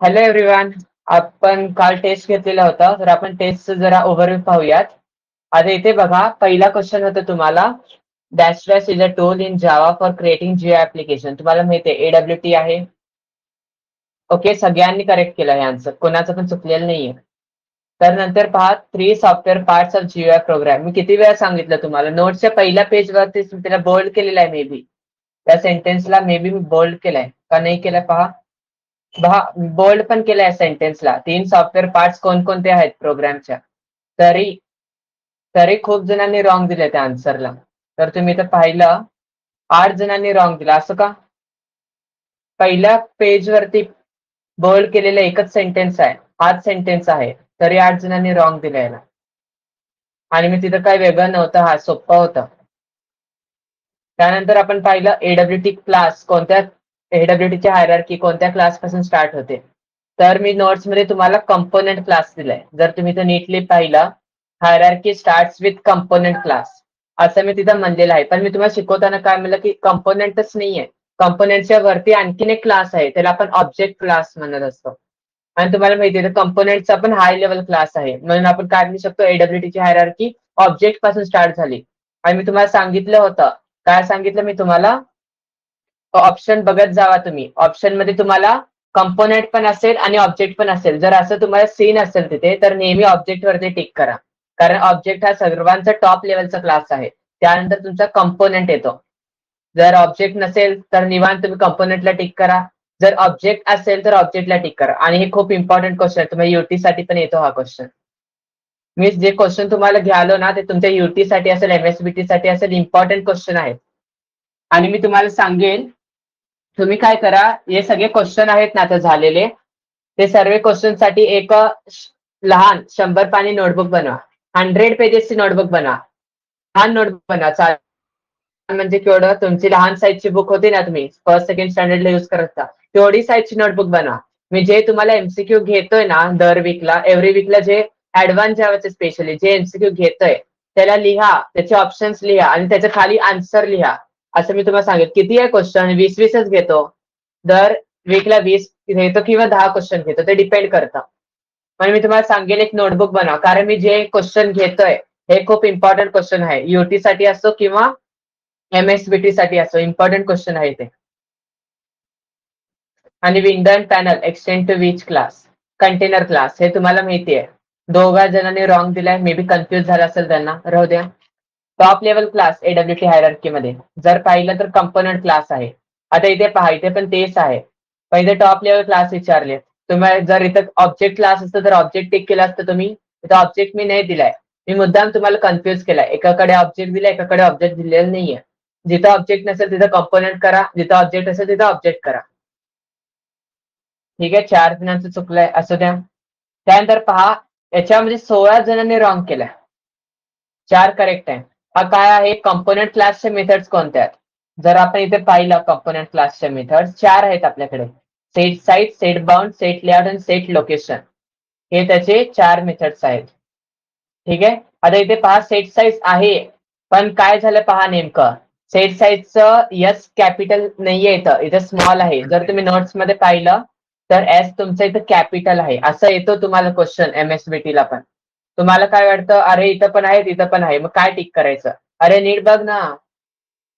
Hello everyone. आपण काल taste घेतलेला होता, तर आपण टेस्ट जरा ओव्हरव्ह्यू पाहूयात. आता इथे बघा, पहिला क्वेश्चन होता तुम्हाला, dash dash is a tool in Java for creating Jio application. तुम्हाला माहिती आहे AWT आहे. ओके, सगळ्यांनी करेक्ट केलं हे आन्सर, कोणाचं पण चुकलेलं नाहीये. तर नंतर पहा, 3 सॉफ्टवेअर पार्ट्स ऑफ जिओ प्रोग्राम. मी किती वेळा सांगितलं तुम्हाला, नोट्सच्या पहिल्या पेजवरती त्याला बोल्ड केलेला आहे. मे बी त्या सेंटेन्सला मे बी मी बोल्ड केलाय का नाही केलाय पहा. बोल्ड पण केलंय सेंटेन्सला. 3 सॉफ्टवेअर पार्ट्स कोणकोणते आहेत प्रोग्रामच्या. तरी तरी खूप जणांनी रॉंग दिले त्या आन्सरला. तर तुम्ही तर पाहिलं, 8 जणांनी रॉंग दिला. असं का? पहिल्या पेजवरती बोल्ड केलेला एकच सेंटेन्स आहे, हाच सेंटेन्स आहे, तरी 8 जणांनी रॉंग दिला याला. आणि मी तिथं काय वेगळं नव्हतं, हा सोप्पा होता. त्यानंतर आपण पाहिलं AWT क्लास कोणत्या, AWT ची हायरार्की कोणत्या क्लास पासून स्टार्ट होते. तर मी नोट्स मध्ये तुम्हाला कंपोनेंट क्लास दिलाय. जर तुम्ही तो नीटली पाहिलं, hierarchy starts with component class असं मी तिथं म्हणलेलं आहे. पण मी तुम्हाला शिकवताना काय म्हणलं की कंपोनेंटच नाहीये, कंपोनेंटच्या वरती आणखीन एक क्लास आहे, त्याला आपण ऑब्जेक्ट क्लास म्हणत असतो. आणि तुम्हाला माहिती आहे कंपोनेंटचा पण हाय लेवल क्लास आहे, म्हणून आपण काय म्हणू शकतो, AWT ची हायरार्की ऑब्जेक्ट पासून स्टार्ट झाली. आणि मी तुम्हाला सांगितलं होतं, काय सांगितलं मी तुम्हाला, ऑप्शन बघत जावा तुम्ही. ऑप्शन मध्ये तुम्हाला कंपोनेंट पण असेल आणि ऑब्जेक्ट पण असेल. जर असं तुम्हाला सीन असेल तिथे, तर नेहमी ऑब्जेक्ट वरती टिक करा, कारण ऑब्जेक्ट हा सर्वांचा टॉप लेवलचा क्लास आहे. त्यानंतर तुमचा कंपोनेंट येतो. जर ऑब्जेक्ट नसेल तर निवांत तुम्ही कंपोनेंटला टिक करा, जर ऑब्जेक्ट असेल तर ऑब्जेक्टला टिक करा. आणि हे खूप इम्पॉर्टंट क्वेश्चन आहे, तुम्हाला युटी साठी पण येतो हा क्वेश्चन. मी जे क्वेश्चन तुम्हाला घ्यालो ना, ते तुमच्या युटी साठी असेल, MSBT साठी असेल, इम्पॉर्टंट क्वेश्चन आहेत. आणि मी तुम्हाला सांगेन, तुम्ही काय करा, हे सगळे क्वेश्चन आहेत ना आता झालेले, ते सर्व क्वेश्चन साठी एक लहान 100 पानी नोटबुक बनवा, 100 पेजेसची नोटबुक बनवा. लहान नोटबुक बनवा, म्हणजे केवढं, तुमची लहान साईजची बुक होती ना, तुम्ही फर्स्ट सेकंड स्टँडर्डला युज करता, तेवढी साईजची नोटबुक बनवा. मी जे तुम्हाला MCQ घेतोय ना दर वीकला, एव्हरी वीकला जे ऍडव्हान्स जावाचे स्पेशली जे MCQ घेतोय, त्याला लिहा, त्याचे ऑप्शन्स लिहा आणि त्याच्या खाली आन्सर लिहा. असं मी तुम्हाला सांगेन. किती आहे क्वेश्चन, 20-20च घेतो. दर वीकला 20 घेतो किंवा 10 क्वेश्चन घेतो, ते डिपेंड करतं. पण मी तुम्हाला सांगेन एक नोटबुक बनवा, कारण मी जे क्वेश्चन घेतोय हे खूप इम्पॉर्टंट क्वेश्चन आहे. युटी साठी असो किंवा MSBT साठी असो, इम्पॉर्टंट क्वेश्चन आहे ते. आणि window and panel extend to which class, container class, हे तुम्हाला माहिती आहे. 2 जणांनी रॉंग दिलाय, मे बी कन्फ्युज झाला असेल त्यांना, राहू द्या. Top level class AWT hierarchy मध्ये जर पाहिलं तर कंपोनंट क्लास आहे. आता इथे पहा, इथे पण तेच आहे. पहिले टॉप लेवल क्लास विचारले तुम्ही. जर इथं ऑब्जेक्ट क्लास असतं तर ऑब्जेक्ट टिक केलं असतं तुम्ही. इथं ऑब्जेक्ट मी नाही दिलाय, मी मुद्दाम तुम्हाला कन्फ्युज केलाय. एकाकडे ऑब्जेक्ट दिलाय, एकाकडे ऑब्जेक्ट दिलेलं नाहीये. जिथं ऑब्जेक्ट नसेल तिथं कंपोनेंट करा, जिथं ऑब्जेक्ट असेल तिथं ऑब्जेक्ट करा. ठीक आहे, 4 जणांचं चुकलंय, असू द्या. त्यानंतर पहा, याच्यामध्ये 16 जणांनी रॉंग केलंय, 4 करेक्ट आहे. हा काय आहे, कंपोनेंट क्लासचे मेथड्स कोणत्या आहेत. जर आपण इथे पाहिलं कंपोनेंट क्लासचे मेथड्स 4 आहेत आपल्याकडे, set size, set bound, set layout आणि सेट लोकेशन. हे त्याचे 4 मेथड्स आहेत. ठीक आहे, आता इथे पहा सेट साईज आहे, पण काय झालं पहा नेमकं, सेट साईजचं S कॅपिटल नाहीये, इथं स्मॉल आहे. जर तुम्ही नोट्स मध्ये पाहिलं तर S तुमचं इथं कॅपिटल आहे, असं येतो तुम्हाला क्वेश्चन MSBT ला पण. तुम्हाला काय वाटतं, अरे इथं पण आहे तिथं पण आहे, मग काय टिक करायचं. अरे नीट बघ ना,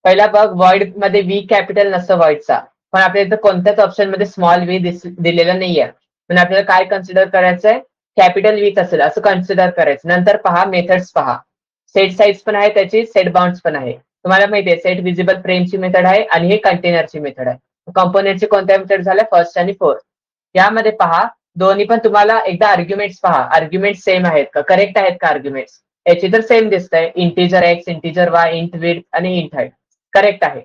पहिला बघ, वॉइड मध्ये V कॅपिटल नसतं वॉइडचा, पण आपल्या इथं कोणत्याच ऑप्शन मध्ये स्मॉल V दिलेलं नाहीये. पण आपल्याला काय कन्सिडर करायचंय, कॅपिटल Vच असेल असं कन्सिडर करायचं. नंतर पहा मेथड्स पहा, सेट साईज पण आहे त्याची, सेट बाउंड्स पण आहे. तुम्हाला माहितीये सेट विजिबल फ्रेमची मेथड आहे आणि हे कंटेनरची मेथड आहे. कंपोनेंटची कोणत्या मेथड झाल्या, फर्स्ट आणि फोर्थ. यामध्ये पहा, दोन्ही पण तुम्हाला एकदा आर्ग्युमेंट्स पहा, आर्ग्युमेंट सेम आहेत का, करेक्ट आहेत का आर्ग्युमेंट्स. याची तर सेम दिसतंय, integer X, integer Y, int width आणि इंट हाईट करेक्ट आहे.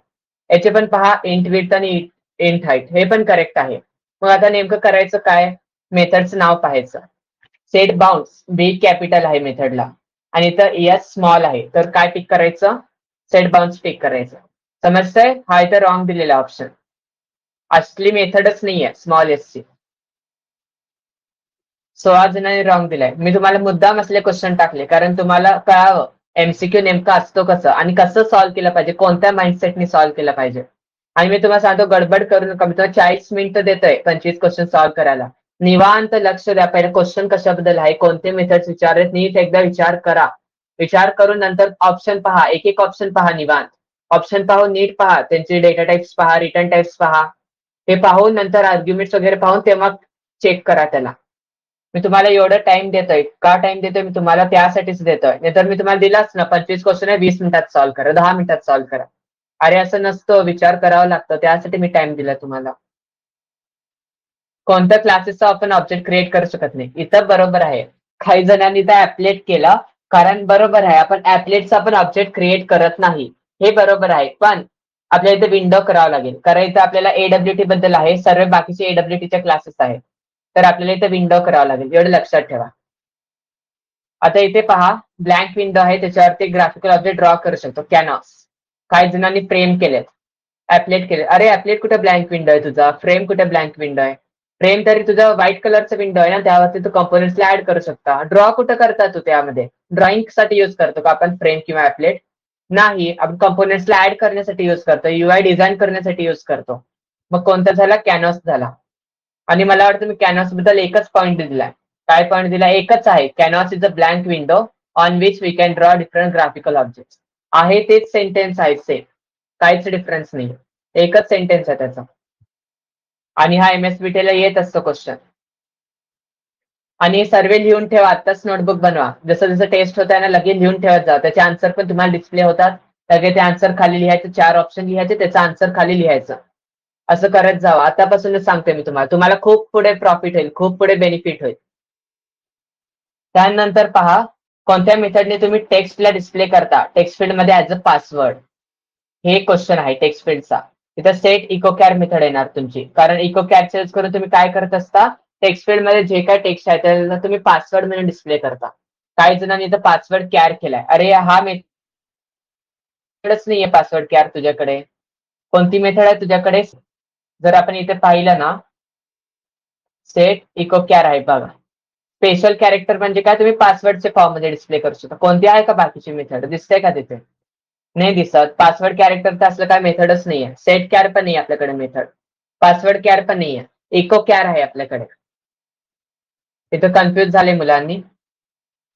याचे पण पहा, इंट विड्थ आणि इंट हाईट हे पण करेक्ट आहे. मग आता नेमकं करायचं काय, मेथडचं नाव पाहायचं. सेट बाउंड्स B कॅपिटल आहे मेथडला आणि इथं S स्मॉल आहे, तर काय टिक करायचं, सेट बाउंड्स टिक करायचं. समजतंय, हा इथं रॉंग दिलेला ऑप्शन, असली मेथडच नाहीये स्मॉल S ची. 16 जणांनी रॉंग दिलाय. मी तुम्हाला मुद्दाम असले क्वेश्चन टाकले, कारण तुम्हाला कळावं MCQ नेमका असतो कसं आणि कसं सॉल्व्ह केलं पाहिजे, कोणत्या माइंडसेटनी सॉल्व्ह केलं पाहिजे. आणि मी तुम्हाला सांगतो, गडबड करू नका, मी तुम्हाला 40 मिनिटं देतोय 25 क्वेश्चन सॉल्व्ह करायला. निवांत लक्ष द्या. पहिले क्वेश्चन कशाबद्दल आहे, कोणते मेथड्स विचारलेत, नीट एकदा विचार करा. विचार करून नंतर ऑप्शन पहा, एक एक ऑप्शन पहा निवांत. ऑप्शन पाहून नीट पहा, त्यांचे डेटा टाइप्स पहा, रिटर्न टाइप्स पहा. हे पाहून नंतर आर्ग्युमेंट्स वगैरे पाहून तेव्हा चेक करा त्याला. मी तुम्हाला एवढं टाइम देतोय, का टाइम देतोय मी तुम्हाला त्यासाठीच देतोय. नाहीतर मी तुम्हाला दिलाच ना 25 क्वेश्चन आहे, 20 मिनिटात सॉल्व्ह करा, 10 मिनिटात सॉल्व्ह करा. अरे असं नसतं, विचार करावा लागतं, त्यासाठी मी टाइम दिला तुम्हाला. कोणत्या क्लासेसचा आपण ऑब्जेक्ट क्रिएट करू शकत नाही, इथं बरोबर आहे. काही जणांनी तर ऍपलेट केला, कारण बरोबर आहे आपण ऍपलेटचा आपण ऑब्जेक्ट क्रिएट करत नाही, हे बरोबर आहे. पण आपल्याला इथे विंडो करावं लागेल, कारण इथं आपल्याला एडब्ल्यूटी बद्दल आहे, सर्व बाकीचे एडब्ल्यूटीचे क्लासेस आहेत, तर आपल्याला इथे विंडो करावं लागेल, एवढं लक्षात ठेवा. आता इथे पहा, ब्लँक विंडो आहे, त्याच्यावरती ग्राफिकल ऑब्जेक्ट ड्रॉ करू शकतो, कॅनव्हास. काही जणांनी फ्रेम केलेत, ऍपलेट केले. अरे ऍपलेट कुठे ब्लँक विंडो आहे तुझा, फ्रेम कुठे ब्लँक विंडो आहे. फ्रेम तरी तुझा व्हाईट कलरचा विंडो आहे ना, त्यावरती तू कंपोनेंट्सला ऍड करू शकता. ड्रॉ कुठं करता तू त्यामध्ये, ड्रॉइंग साठी युज करतो का आपण फ्रेम किंवा ऍपलेट? नाही, आपण कंपोनेंट्सला ऍड करण्यासाठी युज करतो, युआय डिझाईन करण्यासाठी युज करतो. मग कोणता झाला, कॅनव्हास झाला. आणि मला वाटतं मी कॅनव्हास बद्दल एकच पॉईंट दिलाय. काय पॉईंट दिला, एकच आहे, canvas is a blank window on which we can draw different graphical object. आहे तेच सेंटेन्स आहे, सेम, काहीच डिफरन्स नाही, एकच सेंटेन्स आहे त्याचा. आणि हा MSBT ला येत असतो क्वेश्चन. आणि सर्वे लिहून ठेवा, आत्ताच नोटबुक बनवा. जसं जसं टेस्ट होत आहे ना, लगेच लिहून ठेवत जा, त्याचे आन्सर पण तुम्हाला डिस्प्ले होतात. लगेच ते आन्सर खाली लिहायचे, 4 ऑप्शन लिहायचे, त्याचा आन्सर खाली लिहायचं. असं करत जावं, आतापासूनच सांगते मी तुम्हाला, तुम्हाला खूप पुढे प्रॉफिट होईल, खूप पुढे बेनिफिट होईल. त्यानंतर पहा, कोणत्या मेथडने तुम्ही टेक्स्टला डिस्प्ले करता टेक्स्ट फील्ड मध्ये ऍज अ पासवर्ड. हे क्वेश्चन आहे टेक्स्ट फील्डचा. इथं सेट इको कॅर मेथड येणार तुमची, कारण इको कॅर यूज करून तुम्ही काय करत असता, टेक्स्ट फील्ड मध्ये जे काय टेक्स्ट आहे त्याला तुम्ही पासवर्ड म्हणून डिस्प्ले करता. काही जणांनी इथं पासवर्ड कॅर केलाय. अरे हा मेथडच नाहीये पासवर्ड कॅर तुझ्याकडे. कोणती मेथड आहे तुझ्याकडे? जर आपण इथे पाहिलं ना, सेट इको कॅर आहे बघा. स्पेशल कॅरेक्टर म्हणजे काय, तुम्ही पासवर्डचे फॉर्म मध्ये डिस्प्ले करू शकता. कोणती आहे का बाकीची मेथड, दिसते का तिथे? नाही दिसत. पासवर्ड कॅरेक्टर तर असलं काय मेथडच नाहीये. सेट कॅर पण नाही आपल्याकडे मेथड, पासवर्ड कॅर पण नाहीये, इको कॅर आहे आपल्याकडे. इथं कन्फ्युज झाले मुलांनी.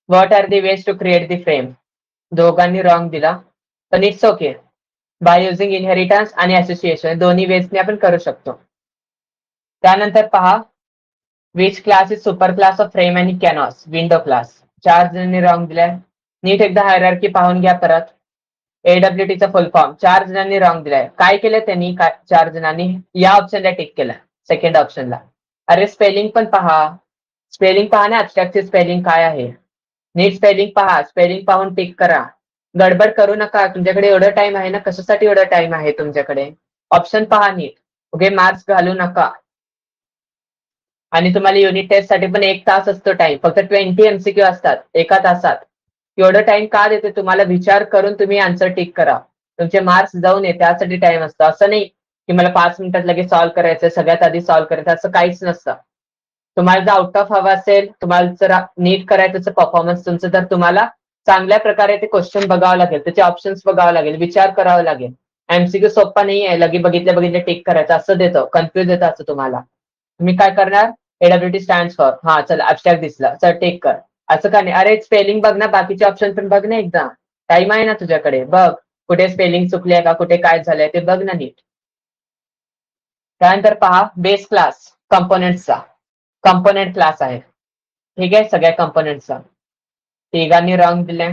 What are the ways to create the frame, दोघांनी रॉंग दिला, पण it's okay. By using inheritance आणि असोसिएशन, दोन्ही वेजने आपण करू शकतो. त्यानंतर पहा, which class is super class of frame आणि कॅनव्हास, विंडो क्लास. 4 जणांनी रॉंग दिलाय. नीट एकदा हायरार्की पाहून घ्या परत. एडब्ल्यूटीचा फुल फॉर्म 4 जणांनी रॉंग दिलाय. काय केलं त्यांनी, 4 जणांनी या ऑप्शनला टिक केलं, सेकंड ऑप्शनला. अरे स्पेलिंग पण पहा, स्पेलिंग पहा ना, ऍब्स्ट्रॅक्टची स्पेलिंग काय आहे, नीट स्पेलिंग पहा, स्पेलिंग पाहून टिक करा. गडबड करू नका, तुमच्याकडे एवढं टाइम आहे ना, कशासाठी एवढं टाइम आहे तुमच्याकडे? ऑप्शन पहा नीट, ओके, मार्क्स घालू नका. आणि तुम्हाला युनिट टेस्ट साठी पण 1 तास असतो टाइम, फक्त 20 MCQ असतात एका तासात. एवढं टाइम का देते तुम्हाला? विचार करून तुम्ही आन्सर टिक करा, तुमचे मार्क्स जाऊन ये, त्यासाठी टाइम असतो. असं नाही की मला 5 मिनिटात लगेच सॉल्व्ह करायचं, सगळ्यात आधी सॉल्व्ह करायचं, असं काहीच नसतं. तुम्हाला जर आउट ऑफ हवा असेल, तुम्हाला जर नीट करायचं परफॉर्मन्स तुमचं, तर तुम्हाला चांगल्या प्रकारे ते क्वेश्चन बघावं लागेल, त्याचे ऑप्शन्स बघावं लागेल, विचार करावा लागेल. MCQ सोप्पा नाही आहे, लगे बघितल्या टिक करायचं असं देतं, कन्फ्युज येतं असं तुम्हाला. तुम्ही काय करणार, एडब्ल्यूटी स्टँड फॉर, हा चल ऍब्स्ट्रॅक्ट दिसला, चल टेक कर, असं का नाही? अरे स्पेलिंग बघ ना, बाकीचे ऑप्शन पण बघ ना एकदा, टाइम आहे ना तुझ्याकडे, बघ कुठे स्पेलिंग चुकली आहे का, कुठे काय झालंय ते बघ ना नीट. त्यानंतर पहा, बेस क्लास कंपोनेंट्सचा, कंपोनेंट क्लास आहे, ठीक आहे, सगळ्या कंपोनेंट्सचा. तिघांनी रॉंग दिले.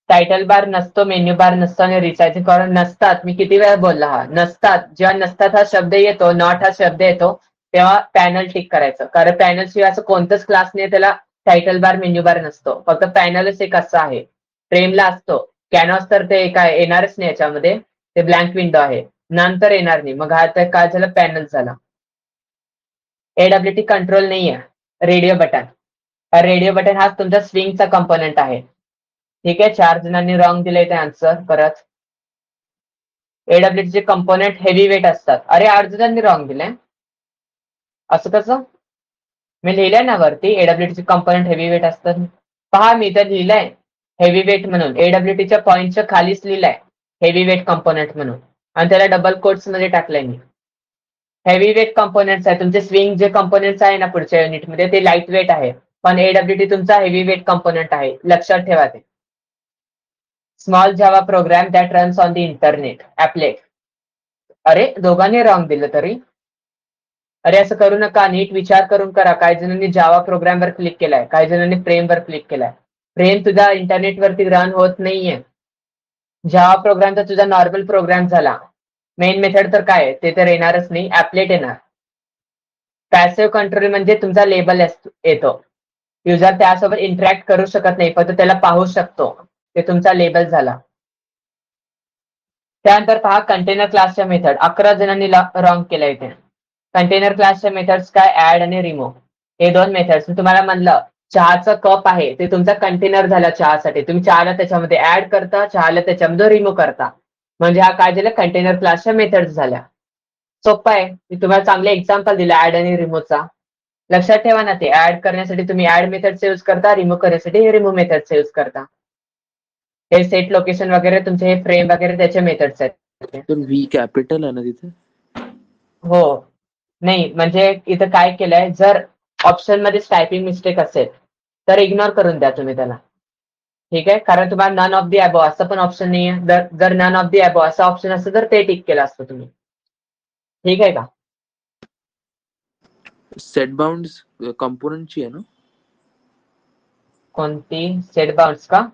टायटल बार नसतो, मेन्यू बार नसतो आणि रिसायझिंग कॉलम नसतात. मी किती वेळा बोलला, हा नसतात. जेव्हा नसतात हा शब्द येतो, नॉट हा शब्द येतो, तेव्हा पॅनल टिक करायचं, कारण पॅनल शिवाय असं कोणतंच क्लास नाही त्याला टायटल बार मेन्यू बार नसतो, फक्त पॅनलच एक असं आहे. फ्रेमला असतो, कॅनव्हास तर ते काय येणारच नाही याच्यामध्ये, ते ब्लँक विंडो आहे, नंतर येणार नाही. मग हा तर काय झालं, पॅनल झाला. एडब्ल्यूटी कंट्रोल नाहीये, रेडिओ बटन. रेडिओ बटन हा तुमचा स्विंगचा कंपोनेंट आहे, ठीक आहे. 4 जणांनी रॉंग दिले ते आन्सर परत. एडब्ल्यूटीचे कंपोनेंट हेवी वेट असतात. अरे 8 जणांनी रॉंग दिले, असं कसं? मी लिहिलंय ना वरती, एडब्ल्यूटीचे कंपोनेंट हेवी वेट असतात. पहा मी तर लिहिलंय हेवी वेट म्हणून, एडब्ल्यूटीच्या पॉईंटच्या खालीच लिहिलंय हेवी वेट कंपोनेंट म्हणून, आणि त्याला डबल कोट्स मध्ये टाकलंय मी. हेवी वेट कंपोनेंट्स आहे तुमचे स्विंग जे कंपोनेंट्स आहे ना पुढच्या युनिटमध्ये ते लाईट वेट आहे पण एडब्ल्यूटी तुमचा हेवी वेट कंपोनेंट आहे लक्षात ठेवा ते. Small Java program that runs on the internet applet. अरे दोघांनी रॉंग दिलं तरी. अरे असं करू नका नीट विचार करून करा. काही जणांनी जावा प्रोग्रामवर क्लिक केलाय काही जणांनी फ्रेमवर क्लिक केलाय. फ्रेम तुझा इंटरनेटवरती रन होत नाहीये. जावा प्रोग्राम तर तुझा नॉर्मल प्रोग्राम झाला. मेन मेथड तर काय ते तर येणारच नाही ॲपलेट येणार. पॅसिव्ह कंट्रोल म्हणजे तुमचा लेबल येतो. युजर त्यासोबत इंटरॅक्ट करू शकत नाही फक्त त्याला पाहू शकतो. ते तुमचा लेबल झाला. त्यानंतर पहा कंटेनर क्लासच्या मेथड. 11 जणांनी रॉंग केलं इथे. कंटेनर क्लासच्या मेथड्स काय ऍड आणि रिमूव्ह हे दोन मेथड्स. मी तुम्हाला म्हणलं चहाचा कप आहे ते तुमचा कंटेनर झाला चहासाठी. तुम्ही चहाला त्याच्यामध्ये ऍड करता चहाला त्याच्यामध्ये रिमूव्ह करता म्हणजे हा काय झालं कंटेनर क्लासच्या मेथड्स झाल्या. सोपं आहे. मी तुम्हाला चांगले एक्झाम्पल दिलं ऍड आणि रिमूव्हचा. लक्षात ठेवा ना ते ऍड करण्यासाठी तुम्ही ऍड मेथडचा यूज करता रिमूव्ह करण्यासाठी रिमूव्ह मेथडचा यूज करता. हे सेट लोकेशन वगैरे तुमचे हे फ्रेम वगैरे त्याचे मेथड्स आहेत. तर व्ही कॅपिटल आहे ना तिथे. हो नाही म्हणजे इथं काय केलंय जर ऑप्शन मध्ये टायपिंग मिस्टेक असेल तर इग्नोर करून द्या तुम्ही त्याला. ठीक आहे कारण तुम्हाला नन ऑफ दी अबो असं पण ऑप्शन नाहीये. जर नन ऑफ दी अबो असं ऑप्शन असतं तर ते टिक केलं असतं तुम्ही. ठीक आहे का. सेट बाउंड्स कंपोनेंटची आहे ना. कोणती सेट बाउंड्स का.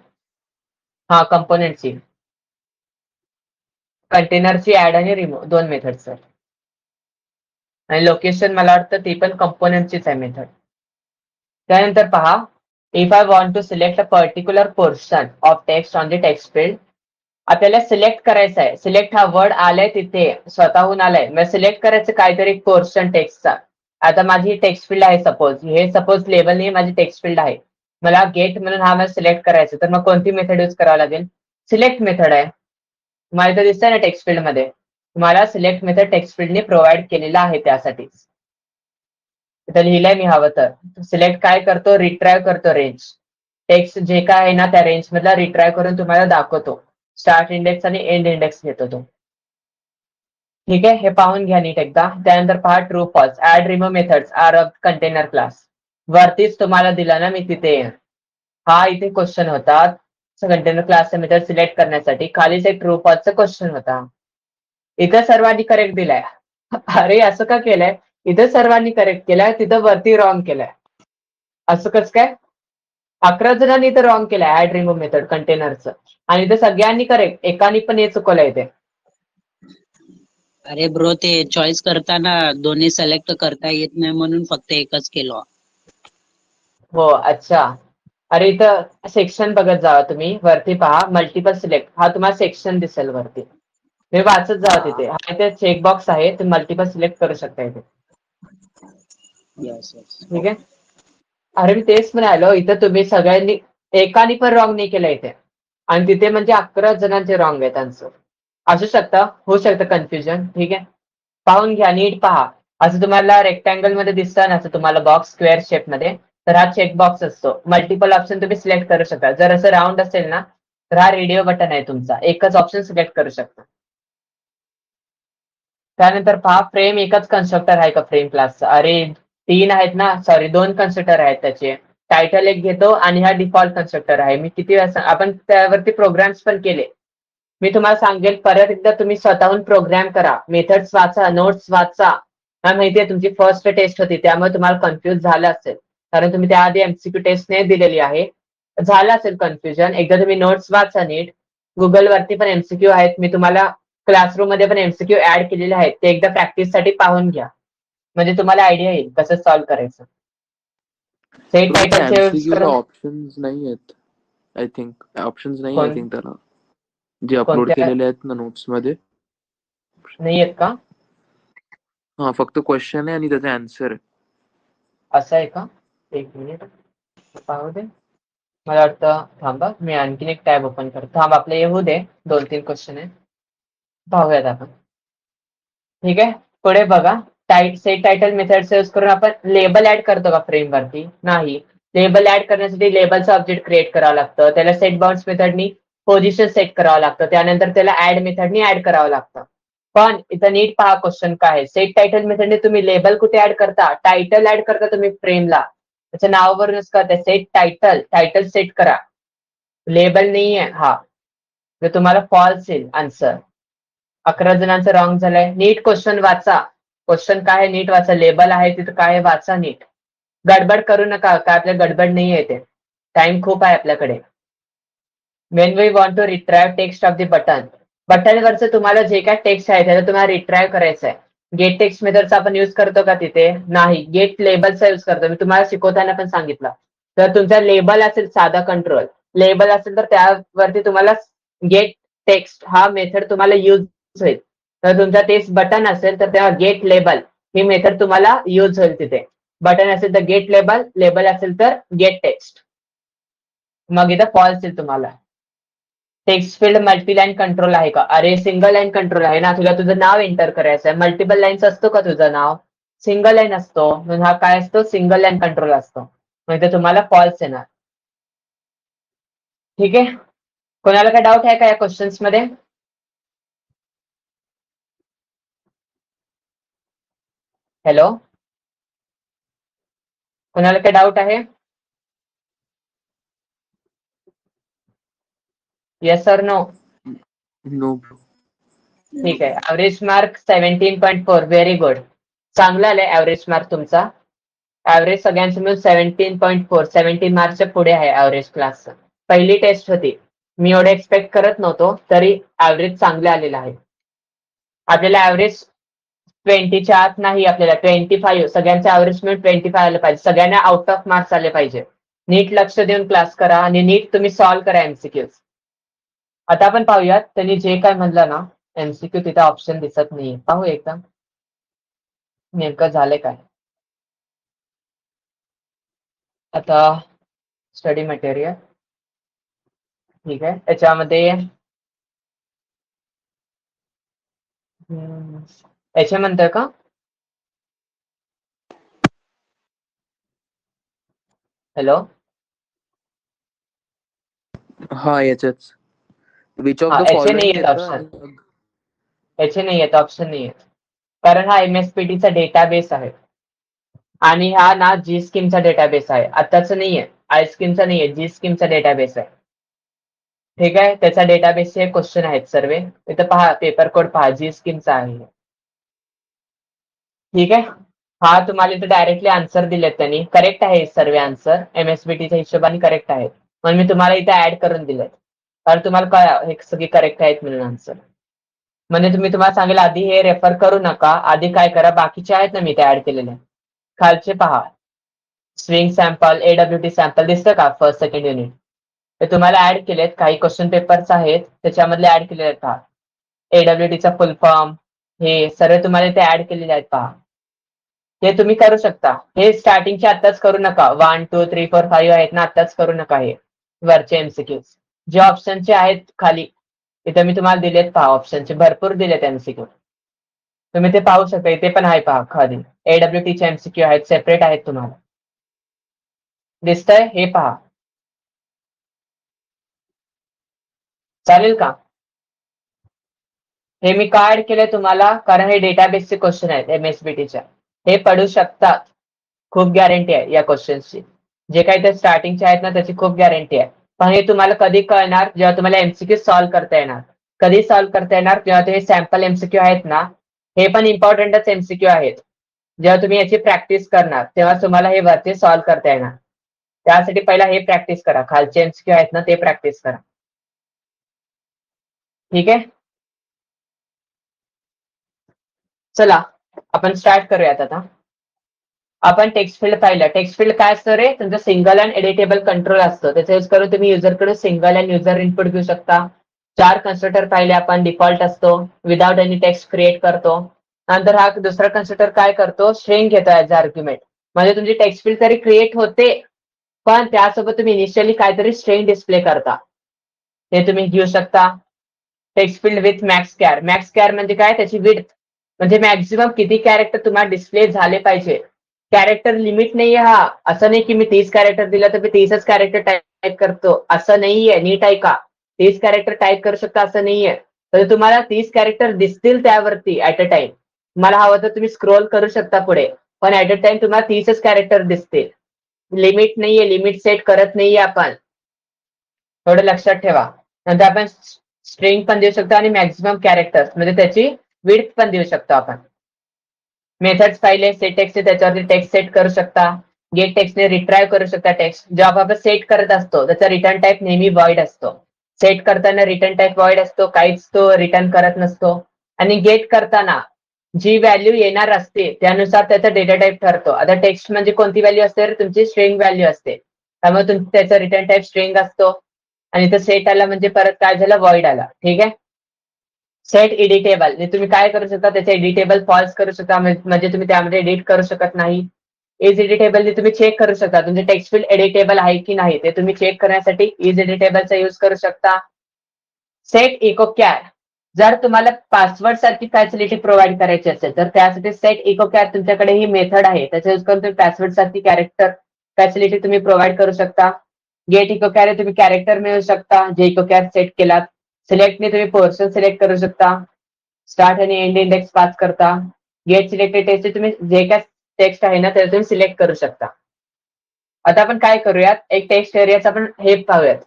हा कंपोनेंटची. कंटेनरची ऍड आणि रिमूव्ह दोन मेथड्स आहेत. आणि लोकेशन मला वाटतं ती पण कंपोनेंटचीच आहे मेथड. त्यानंतर पहा if I want to select a particular portion of text on the text field. आपल्याला सिलेक्ट करायचं आहे. सिलेक्ट हा वर्ड आलाय तिथे स्वतःहून आलाय मग सिलेक्ट करायचं काहीतरी पोर्शन टेक्स्टचा. आता माझी टेक्स्ट फील्ड आहे सपोज हे सपोज लेबल नाही माझी टेक्स्ट फील्ड आहे. मला गेट म्हणून हा मला सिलेक्ट करायचं तर मग कोणती मेथड यूज करावं लागेल. सिलेक्ट मेथड आहे. तुम्हाला इथं दिसतंय ना टेक्स्ट फील्ड मध्ये तुम्हाला सिलेक्ट मेथड टेक्स्ट फील्डने प्रोव्हाइड केलेला आहे त्यासाठीच. इथं लिहिलंय मी हवं तर सिलेक्ट काय करतो रिट्रायव्ह करतो रेंज. टेक्स्ट जे काय आहे ना त्या रेंज मधला रिट्रायव्ह करून तुम्हाला दाखवतो. स्टार्ट इंडेक्स आणि एंड इंडेक्स घेतो तो. ठीक आहे हे पाहून घ्या नीट एकदा. त्यानंतर पहा true false add remove methods are of container class. वरतीच तुम्हाला दिला ना मी तिथे हा इथे क्वेश्चन होता कंटेनर क्लासचा मेथड सिलेक्ट करण्यासाठी खालीच एक ट्रू फॉल्सचा क्वेश्चन होता. इथं सर्वांनी करेक्ट दिलाय. अरे असं का केलंय इथं सर्वांनी करेक्ट केलंय तिथं वरती रॉंग केलंय. असं कसं काय. 11 जणांनी इथं रॉंग केलंय ऍड रिमूव्ह मेथड कंटेनरचं आणि इथं सगळ्यांनी करेक्ट एकानी पण हे चुकवलंय इथे. अरे ब्रो ते चॉईस करताना दोन्ही सिलेक्ट करता येत नाही म्हणून फक्त एकच केलो. हो अच्छा. अरे इथं सेक्शन बघत जावा तुम्ही वरती पहा मल्टिपल सिलेक्ट हा तुम्हाला सेक्शन दिसेल वरती. हे वाचत जावा तिथे हा इथे चेकबॉक्स आहे तुम्ही मल्टिपल सिलेक्ट करू शकता इथे. ठीक आहे. अरे मी तेच म्हणालो इथं तुम्ही सगळ्यांनी एकानी पण रॉंग नाही केलं इथे आणि तिथे म्हणजे 11 जणांचे रॉंग आहे त्यांचं. असू शकतं होऊ शकतं कन्फ्युजन. ठीक आहे पाहून घ्या नीट पहा. असं तुम्हाला रेक्टँगल मध्ये दिसतं ना असं तुम्हाला बॉक्स स्क्वेअर शेप मध्ये तर हा चेकबॉक्स असतो. मल्टिपल ऑप्शन तुम्ही सिलेक्ट करू शकता. जर असं राऊंड असेल ना तर हा रेडिओ बटन आहे तुमचा एकच ऑप्शन सिलेक्ट करू शकता. त्यानंतर पहा फ्रेम एकच कन्स्ट्रक्टर आहे का फ्रेम क्लासचा. अरे 3 आहेत ना सॉरी 2 कन्स्ट्रक्टर आहेत त्याचे. टायटल एक घेतो आणि हा डिफॉल्ट कन्स्ट्रक्टर आहे. मी किती वेळा आपण त्यावरती प्रोग्राम्स पण केले. मी तुम्हाला सांगेल परत एकदा तुम्ही स्वतःहून प्रोग्राम करा मेथड्स वाचा नोट्स वाचा. मला माहितीये तुमची फर्स्ट टेस्ट होती त्यामुळे तुम्हाला कन्फ्युज झालं असेल कारण तुम्ही त्याआधी एमसीक्यू टेस्ट नाही दिलेली आहे. झालं असेल कन्फ्युजन. एकदा तुम्ही नोट्स वाचा नीट. गुगलवरती पण एमसीक्यू आहेत. मी तुम्हाला क्लासरूम मध्ये पण एमसीक्यू ऍड केलेले आहेत ते एकदा प्रॅक्टिस साठी पाहून घ्या म्हणजे तुम्हाला आयडिया येईल कसं सॉल्व्ह करायचं. सेट टायटलचे ऑप्शन्स नाही आहेत. आय थिंक ऑप्शन्स नाही आय थिंक त्याला जे अपलोड केलेले आहेत ना नोट्स मध्ये नाही आहेत का. हा फक्त क्वेश्चन आहे आणि त्याचा आन्सर आहे. असं आहे का. एक मिनिट पाहू दे. मला वाटतं थांबा मी आणखीन एक टॅब ओपन करतो. थांब आपलं येऊ दे 2-3 क्वेश्चन आहे पाहूयात आपण. ठीक आहे पुढे बघा सेट टायटल मेथड्स यूज करून आपण लेबल ऍड करतो का फ्रेम वरती. नाही. लेबल ऍड करण्यासाठी लेबलचं ऑब्जेक्ट क्रिएट करावं लागतं. त्याला सेट बाउंड्स मेथडनी पोझिशन सेट करावं लागतं. त्यानंतर त्याला ऍड मेथडनी ऍड करावं लागतं. पण इथं नीट पहा क्वेश्चन काय आहे. सेट टायटल मेथडने तुम्ही लेबल कुठे ऍड करता, टायटल ऍड करता तुम्ही फ्रेमला, त्याच्या नावावरूनच करता. सेट टायटल सेट करा, लेबल नाहीये हा. तर तुम्हाला फॉल्स येईल आन्सर. 11 जणांचं रॉंग झालंय. नीट क्वेश्चन वाचा, क्वेश्चन काय आहे नीट वाचा, लेबल आहे तिथं काय आहे वाचा नीट. गडबड करू नका, काय आपल्या गडबड नाही आहे, ते टाइम खूप आहे आपल्याकडे. When we want to retrieve text of the button, बटनवरचं तुम्हाला जे काय टेक्स्ट आहे त्याला तुम्हाला रिट्राइव्ह करायचं आहे. गेट टेक्स्ट मेथडचा आपण युज करतो का तिथे? नाही. गेट लेबलचा युज करतो. मी तुम्हाला शिकवताना पण सांगितलं. तर तुमचा लेबल असेल साधा कंट्रोल लेबल असेल तर त्यावरती तुम्हाला गेट टेक्स्ट हा मेथड तुम्हाला युज होईल. तर तुमचा तेच बटन असेल तर तेव्हा गेट लेबल ही मेथड तुम्हाला युज होईल तिथे. बटन असेल तर गेट लेबल, लेबल असेल तर गेट टेक्स्ट. मग इथं फॉल्स येईल तुम्हाला. टेक्स्ट फील्ड मल्टीलाईन कंट्रोल आहे का? अरे सिंगल लाईन कंट्रोल आहे ना, तुला तुझं नाव एंटर करायचं आहे. मल्टिपल लाईन्स असतो का तुझं नाव? सिंगल लाईन असतो. म्हणून हा काय असतो? सिंगल लाईन कंट्रोल असतो. म्हणजे तुम्हाला फॉल्स येणार. ठीक आहे. कोणाला काय डाऊट आहे का या क्वेश्चन्स मध्ये? हॅलो, कोणाला काय डाऊट आहे? येस और नो? नो. ठीक आहे. Average mark 17.4. Very good. चांगला आलाय ऍव्हरेज मार्क तुमचा. ऍव्हरेज सगळ्यांचं मिळून 17.4. 17 मार्क्सच्या पुढे आहे ऍव्हरेज क्लासचं. पहिली टेस्ट होती, मी एवढे एक्सपेक्ट करत नव्हतो, तरी ऍव्हरेज चांगले आलेलं आहे. आपल्याला ऍव्हरेज 20च्या आत नाही, आपल्याला 25 सगळ्यांचं ऍव्हरेज मिळून 25 आलं पाहिजे. सगळ्यांना आउट ऑफ मार्क्स आले पाहिजे. नीट लक्ष देऊन क्लास करा आणि नीट तुम्ही सॉल्व्ह करा एमसीक्यूज. आता आपण पाहूयात त्यांनी जे काय म्हणलं ना, एमसीक्यू तिथे ऑप्शन दिसत नाहीये. पाहू एकदा नेमकं झालंय काय. आता स्टडी मटेरियल ठीक आहे. याच्यामध्ये याचे म्हणतोय का? हॅलो, हा याच्याच विच ऑफ हा द याचे नाही फॉलोइंग येत येतं ऑप्शन. आणि याचे नाही येत ऑप्शन नाही येत, कारण हा एमएसपीटीचा डेटाबेस आहे आणि हा ना जी स्कीमचा डेटाबेस आहे. आताच नाहीये, आय स्कीमचा नाहीये, जी स्कीमचा डेटाबेस आहे. ठीक आहे. त्याचा डेटाबेसचे क्वेश्चन आहेत सर्व. इथं पहा पेपर कोड पहा, जी स्कीमचा आहे. ठीक आहे. हा तुम्हाला इथे डायरेक्टली आन्सर दिलेत त्यांनी. करेक्ट आहे सर्व आन्सर एमएसबीटीच्या हिशोबाने करेक्ट आहेत. पण मी तुम्हाला इथे ऍड करून दिलेत कारण तुम्हाला काय हे सगळे करेक्ट आहेत म्हणून आन्सर. म्हणजे तुम्हाला सांगेल आधी हे रेफर करू नका, आधी काय करा, बाकीचे आहेत ना मी ते ऍड केलेले खालचे पहा. स्विंग सॅम्पल, एडब्ल्यूटी सॅम्पल दिसतं का? फर्स्ट सेकंड युनिट ते तुम्हाला ऍड केलेत. काही क्वेश्चन पेपर्स आहेत त्याच्यामधले ऍड केलेले आहेत पहा. एडब्ल्यूटीचा फुल फॉर्म हे सर्व तुम्हाला ते ऍड केलेले आहेत पहा. हे तुम्ही करू शकता. हे स्टार्टिंगचे आत्ताच करू नका. 1 2 3 4 5 आहेत ना, आत्ताच करू नका. हे वरचे एमसीक्यूज जे ऑप्शनचे आहेत खाली इथे मी तुम्हाला दिलेत पहा. ऑप्शनचे भरपूर दिलेत एमसीक्यू, तुम्ही ते पाहू शकता. इथे पण आहे पहा खाली एडब्ल्यूटीचे एमसीक्यू आहेत, सेपरेट आहेत. तुम्हाला दिसतंय हे पहा. चालेल का? हे मी का ऍड केलंय तुम्हाला, कारण हे डेटाबेसचे क्वेश्चन आहेत एमएसबीटीच्या. हे पडू शकतात, खूप गॅरंटी आहे या क्वेश्चन्सची. जे काही ते स्टार्टिंगचे आहेत ना त्याची खूप गॅरंटी आहे. पण हे तुम्हाला कधी कळणार, जेव्हा तुम्हाला एमसीक्यू सॉल्व्ह करता येणार. कधी सॉल्व्ह करता येणार? जेव्हा तुम्ही सॅम्पल एमसीक्यू आहेत ना, हे पण इम्पॉर्टंटच एमसीक्यू आहेत. जेव्हा तुम्ही याची प्रॅक्टिस करणार तेव्हा तुम्हाला हे वरती सॉल्व्ह करता येणार. त्यासाठी पहिला हे प्रॅक्टिस करा, खालचे एमसीक्यू आहेत ना ते प्रॅक्टिस करा. ठीक आहे. चला आपण स्टार्ट करूयात आता. आपण टेक्स्ट फील्ड पाहिलं. टेक्स्ट फील्ड काय असतं रे? तुमचं सिंगल अँड एडिटेबल कंट्रोल असतं. त्याचा यूज करून तुम्ही युजरकडे सिंगल अँड युजर इनपुट घेऊ शकता. 4 कन्स्ट्रक्टर पाहिले आपण. डिफॉल्ट असतो, विदाउट एनी टेक्स्ट क्रिएट करतो. नंतर हा दुसरा कन्स्ट्रक्टर काय करतो? स्ट्रिंग घेतो ऍज आर्ग्युमेंट. म्हणजे तुमची टेक्स्ट फील्ड तरी क्रिएट होते, पण त्यासोबत तुम्ही इनिशियली काहीतरी स्ट्रिंग डिस्प्ले करता. ते तुम्ही घेऊ शकता. Text field with max care. Max care म्हणजे काय? त्याची विड्थ, म्हणजे मॅक्झिमम किती कॅरेक्टर तुम्हाला डिस्प्ले झाले पाहिजे. कॅरेक्टर लिमिट नाहीये हा. असं नाही की मी 30 कॅरेक्टर दिलं तर मी 30च कॅरेक्टर टाईप करतो, असं नाहीये. नीट ऐका. 30 कॅरेक्टर टाईप करू शकता असं नाहीये. तर तुम्हाला 30 कॅरेक्टर दिसतील त्यावरती ऍट अ टाइम. तुम्हाला हवं तर तुम्ही स्क्रोल करू शकता पुढे, पण ऍट अ टाइम तुम्हाला 30च कॅरेक्टर दिसतील. लिमिट नाहीये, लिमिट सेट करत नाहीये आपण, थोडं लक्षात ठेवा. नंतर आपण स्ट्रिंग पण देऊ शकतो आणि मॅक्झिमम कॅरेक्टर्स म्हणजे त्याची विड्थ पण देऊ शकतो आपण. मेथड्स पाहिले, सेट टेक्स्ट त्याच्यावरती टेक्स्ट सेट करू शकता. गेट टेक्स्टने रिट्राईव्ह करू शकता टेक्स्ट. जेव्हा आपण सेट करत असतो त्याचा रिटर्न टाईप नेहमी व्हॉइड असतो. सेट करताना रिटर्न टाईप व्हॉइड असतो, काहीच तो रिटर्न करत नसतो. आणि गेट करताना जी व्हॅल्यू येणार असते त्यानुसार त्याचा डेटा टाईप ठरतो. आता टेक्स्ट म्हणजे कोणती व्हॅल्यू असते तर तुमची स्ट्रिंग व्हॅल्यू असते, त्यामुळे त्याचा रिटर्न टाईप स्ट्रिंग असतो. आणि इथं सेट आला म्हणजे परत काय झालं, व्हॉइड आला. ठीक आहे. सेट एडिटेबल, तुम्ही काय करू शकता, त्याचे एडिटेबल फॉल्स करू शकता, म्हणजे तुम्ही त्यामध्ये एडिट करू शकत नाही. इज एडिटेबल तुम्ही चेक करू शकता तुमचे टेक्स्ट फील्ड एडिटेबल आहे की नाही, ते तुम्ही चेक करण्यासाठी इज एडिटेबलचा यूज करू शकता. सेट इको कॅर, जर तुम्हाला पासवर्ड सारखी फॅसिलिटी प्रोव्हाइड करायची असेल तर त्यासाठी सेट इको कॅर तुमच्याकडे ही मेथड आहे, त्याचा यूज करून तुम्ही पासवर्ड सारखी कॅरेक्टर फॅसिलिटी तुम्ही प्रोव्हाइड करू शकता. गेट इको कॅर तुम्ही कॅरेक्टर मिळू शकता जे इको कॅर सेट केलात. सिलेक्टने तुम्ही पोर्शन सिलेक्ट करू शकता. स्टार्ट आणि एंड इंडेक्स पास करता. गेट सिलेक्टेड टेक्स्ट तुम्ही जे काय टेक्स्ट आहे ना त्याला तुम्ही सिलेक्ट करू शकता. आता आपण काय करूयात, एक टेक्स्ट एरियाचा आपण हे पाहूयात.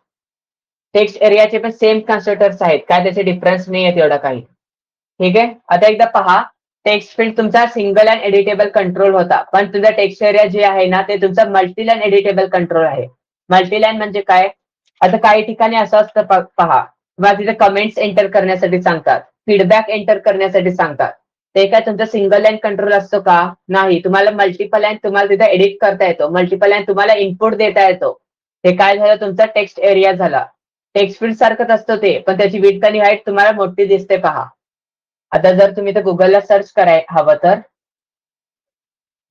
टेक्स्ट एरियाचे पण सेम कन्स्ट्रक्टर्स आहेत, काय त्याचे डिफरन्स नाही आहेत एवढा काही. ठीक आहे. आता एकदा पहा, टेक्स्ट फील्ड तुमचा सिंगल अँड एडिटेबल कंट्रोल होता, पण तुमचा टेक्स्ट एरिया जे आहे ना ते तुमचा मल्टीलाईन एडिटेबल कंट्रोल आहे. मल्टीलाईन म्हणजे काय, आता काही ठिकाणी असं असतं पहा, तुम्हाला तिथे कमेंट्स एंटर करण्यासाठी सांगतात, फीडबॅक एंटर करण्यासाठी सांगतात. ते काय तुमचा सिंगल लाईन कंट्रोल असतो का, नाही. तुम्हाला मल्टिपल लाईन तुम्हाला तिथे एडिट करता येतो, मल्टिपल लाईन तुम्हाला इनपुट देता येतो. हे काय झालं, तुमचा टेक्स्ट एरिया झाला. टेक्स्ट फील्ड सारखंच असतं ते, पण त्याची विड्थ आणि हाईट तुम्हाला मोठी दिसते पहा. आता जर तुम्ही तर गुगलला सर्च कराय हवं तर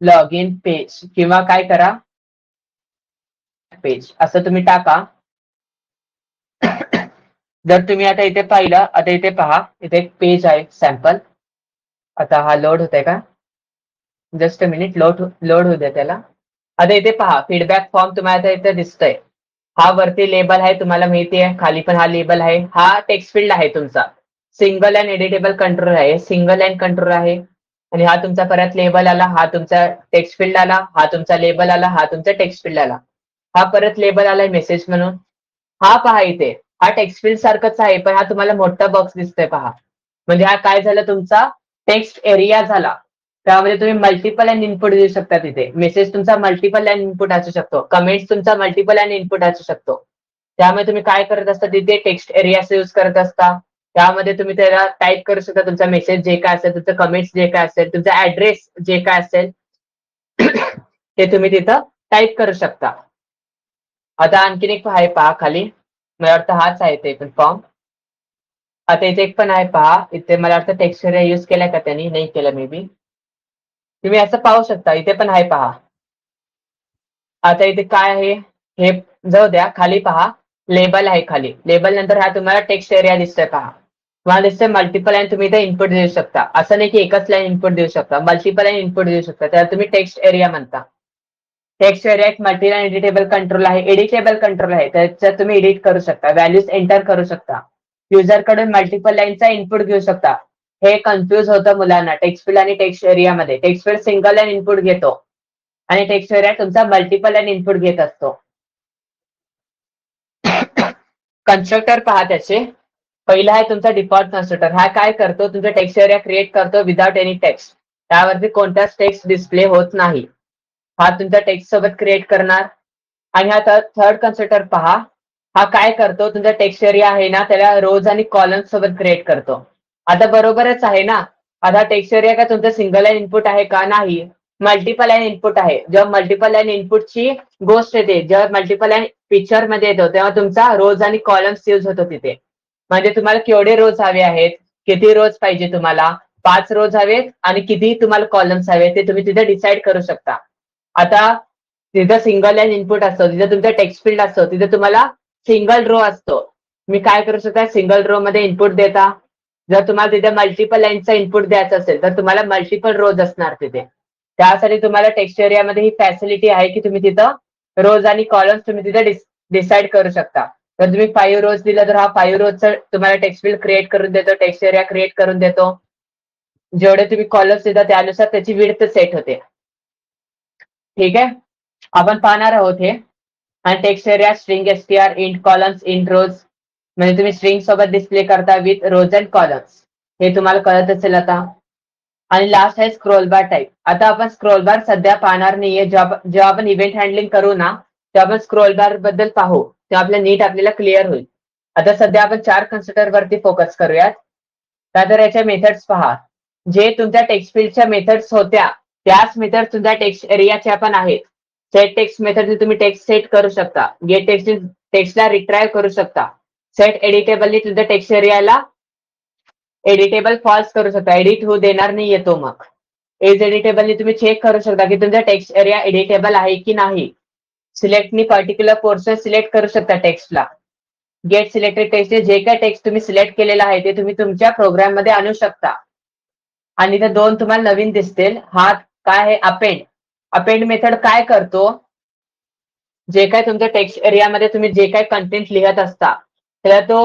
लॉग इन पेज किंवा काय करा पेज असं तुम्ही टाका. जर तुम्ही आता इथे पाहिलं, आता इथे पहा, इथे एक पेज आहे सॅम्पल. आता हा लोड होतोय का, जस्ट अ मिनिट, लोड होऊ द्या त्याला. आता इथे पहा, फीडबॅक फॉर्म तुम्हाला आता इथे दिसतोय. हा वरती लेबल आहे तुम्हाला माहिती आहे, खाली पण हा लेबल आहे. हा टेक्स्ट फील्ड आहे तुमचा. सिंगल अँड एडिटेबल कंट्रोल आहे, सिंगल अँड कंट्रोल आहे. आणि हा तुमचा परत लेबल आला, हा तुमचा टेक्स्ट फील्ड आला, हा तुमचा लेबल आला, हा तुमचा टेक्स्ट फील्ड आला. हा परत लेबल आलाय मेसेज म्हणून. हा पहा इथे, हा टेक्स्ट फील्ड सारखंच आहे, पण हा तुम्हाला मोठा बॉक्स दिसतोय पहा. म्हणजे हा काय झाला, तुमचा टेक्स्ट एरिया झाला. त्यामध्ये तुम्ही मल्टिपल अँड इनपुट देऊ शकता. तिथे मेसेज तुमचा मल्टिपल अँड इनपुट असू शकतो, कमेंट्स तुमचा मल्टिपल अँड इनपुट असू शकतो. त्यामुळे तुम्ही काय करत असता, तिथे टेक्स्ट एरियाचा यूज करत असता. त्यामध्ये तुम्ही त्याला टाईप करू शकता तुमचा मेसेज जे काय असेल, तुमचं कमेंट्स जे काय असेल, तुमचा ऍड्रेस जे काय असेल ते तुम्ही तिथं टाईप करू शकता. आता आणखीन एक आहे पहा खाली, मला वाटतं हाच आहे ते पण फॉर्म. आता इथे एक पण आहे पहा, इथे मला वाटतं टेक्स्ट एरिया यूज केलाय का त्यांनी, नाही केलं मे बी. तुम्ही असं पाहू शकता, इथे पण आहे पहा. आता इथे काय आहे हे जाऊ द्या, खाली पहा लेबल आहे खाली. लेबल नंतर हा तुम्हाला टेक्स्ट एरिया दिसतोय पहा. तुम्हाला दिसतंय मल्टिपल लाईन तुम्ही इथे इनपुट देऊ शकता. असं नाही की एकच लाईन इनपुट देऊ शकता, मल्टिपल लाईन इनपुट देऊ शकता, त्याला तुम्ही टेक्स्ट एरिया म्हणता. टेक्स्ट एरिया एक मल्टीलाईन एडिटेबल कंट्रोल आहे, एडिटेबल कंट्रोल आहे, त्याच्यात तुम्ही एडिट करू शकता, व्हॅल्यूज एंटर करू शकता. युजर कडून मल्टिपल लाईनचा इनपुट घेऊ शकता. हे कन्फ्युज होतं मुलांना टेक्स्ट फील्ड आणि टेक्स्ट एरियामध्ये. Text field single line input घेतो आणि टेक्स्ट एरिया तुमचा मल्टिपल लाईन इनपुट घेत असतो. कन्स्ट्रक्टर पहा त्याचे. पहिला आहे तुमचा डिफॉल्ट कन्स्ट्रक्टर. हा काय करतो, तुमचा टेक्स्ट एरिया क्रिएट करतो विदाउट एनी टेक्स्ट. त्यावरती कोणताच टेक्स्ट डिस्प्ले होत नाही. हा तुमचा टेक्स्ट सोबत क्रिएट करणार. आणि हा थर्ड कन्स्ट्रक्टर पहा, हा काय करतो, तुमचा टेक्स्ट एरिया आहे ना त्याला रोज आणि कॉलम सोबत क्रिएट करतो. आता बरोबरच आहे ना. आता टेक्स्ट एरिया का तुमचा सिंगल लाईन इनपुट आहे का, नाही, मल्टिपल लाईन इनपुट आहे. जेव्हा मल्टिपल लाईन इनपुटची गोष्ट येते, जेव्हा मल्टिपल लाईन पिक्चर मध्ये येतो तेव्हा तुमचा रोज आणि कॉलम्स यूज होतो तिथे. म्हणजे तुम्हाला केवढे रोज हवे आहेत, किती रोज पाहिजे तुम्हाला, 5 रोज हवेत आणि किती तुम्हाला कॉलम्स हवे ते तुम्ही तिथे डिसाईड करू शकता. आता तिथं सिंगल लाईन इनपुट असतो, तिथे तुमचा टेक्स्ट फील्ड असतो, तिथे तुम्हाला सिंगल रो असतो. तुम्ही काय करू शकता, सिंगल रो मध्ये इनपुट देता. जर तुम्हाला तिथे मल्टिपल लाईनचा इनपुट द्यायचा असेल तर तुम्हाला मल्टिपल रोज असणार तिथे. त्यासाठी तुम्हाला टेक्स्ट एरियामध्ये ही फॅसिलिटी आहे की तुम्ही तिथं रोज आणि कॉलम्स तुम्ही तिथे डिसाईड करू शकता. तर तुम्ही 5 रोज दिला तर हा 5 रोजचा तुम्हाला टेक्स्ट फील्ड क्रिएट करून देतो, टेक्स्ट एरिया क्रिएट करून देतो. जेवढे तुम्ही कॉलम्स देता त्यानुसार त्याची विड्थ सेट होते. ठीक आहे, आपण पाहणार आहोत हे. आणि text area string str int columns int rows, म्हणजे तुम्ही स्ट्रिंग सोबत डिस्प्ले करता विथ रोज अँड कॉलम्स, हे तुम्हाला कळत असेल आता. आणि लास्ट आहे स्क्रोल बार टाईप. आता आपण स्क्रोल बार सध्या पाहणार नाहीये. जेव्हा आपण इव्हेंट हँडलिंग करू ना तेव्हा आपण स्क्रोल बार बद्दल पाहू, तेव्हा आपल्याला क्लिअर होईल. आता सध्या आपण 4 कन्सिडर वरती फोकस करूयात. तर याच्या मेथड्स पहा. जे तुमच्या टेक्स्ट फील्डच्या मेथड्स होत्या त्याच मेथड तुमच्या टेक्स्ट एरियाच्या पण आहेत. सेट टेक्स्ट मेथड तुम्ही टेक्स्ट सेट करू शकता, गेट टेक्स्टला रिट्राईव्ह करू शकता, सेट एडिटेबलनी तुमच्या टेक्स्ट एरियाला एडिटेबल फॉल्स करू शकता, एडिट होऊ देणार नाही येतो. मग एज एडिटेबलनी तुम्ही चेक करू शकता की तुमचा टेक्स्ट एरिया एडिटेबल आहे की नाही. सिलेक्टनी पर्टिक्युलर पोर्शन सिलेक्ट करू शकता टेक्स्टला. गेट सिलेक्टेड टेक्स्ट जे काय टेक्स्ट तुम्ही सिलेक्ट केलेला आहे ते तुम्ही तुमच्या प्रोग्राम मध्ये आणू शकता. आणि ते 2 तुम्हाला नवीन दिसतील. हा काय आहे अपेंड. अपेंड मेथड काय करतो, जे काय तुमच्या टेक्स्ट एरियामध्ये तुम्ही जे काय कंटेंट लिहत असता त्याला तो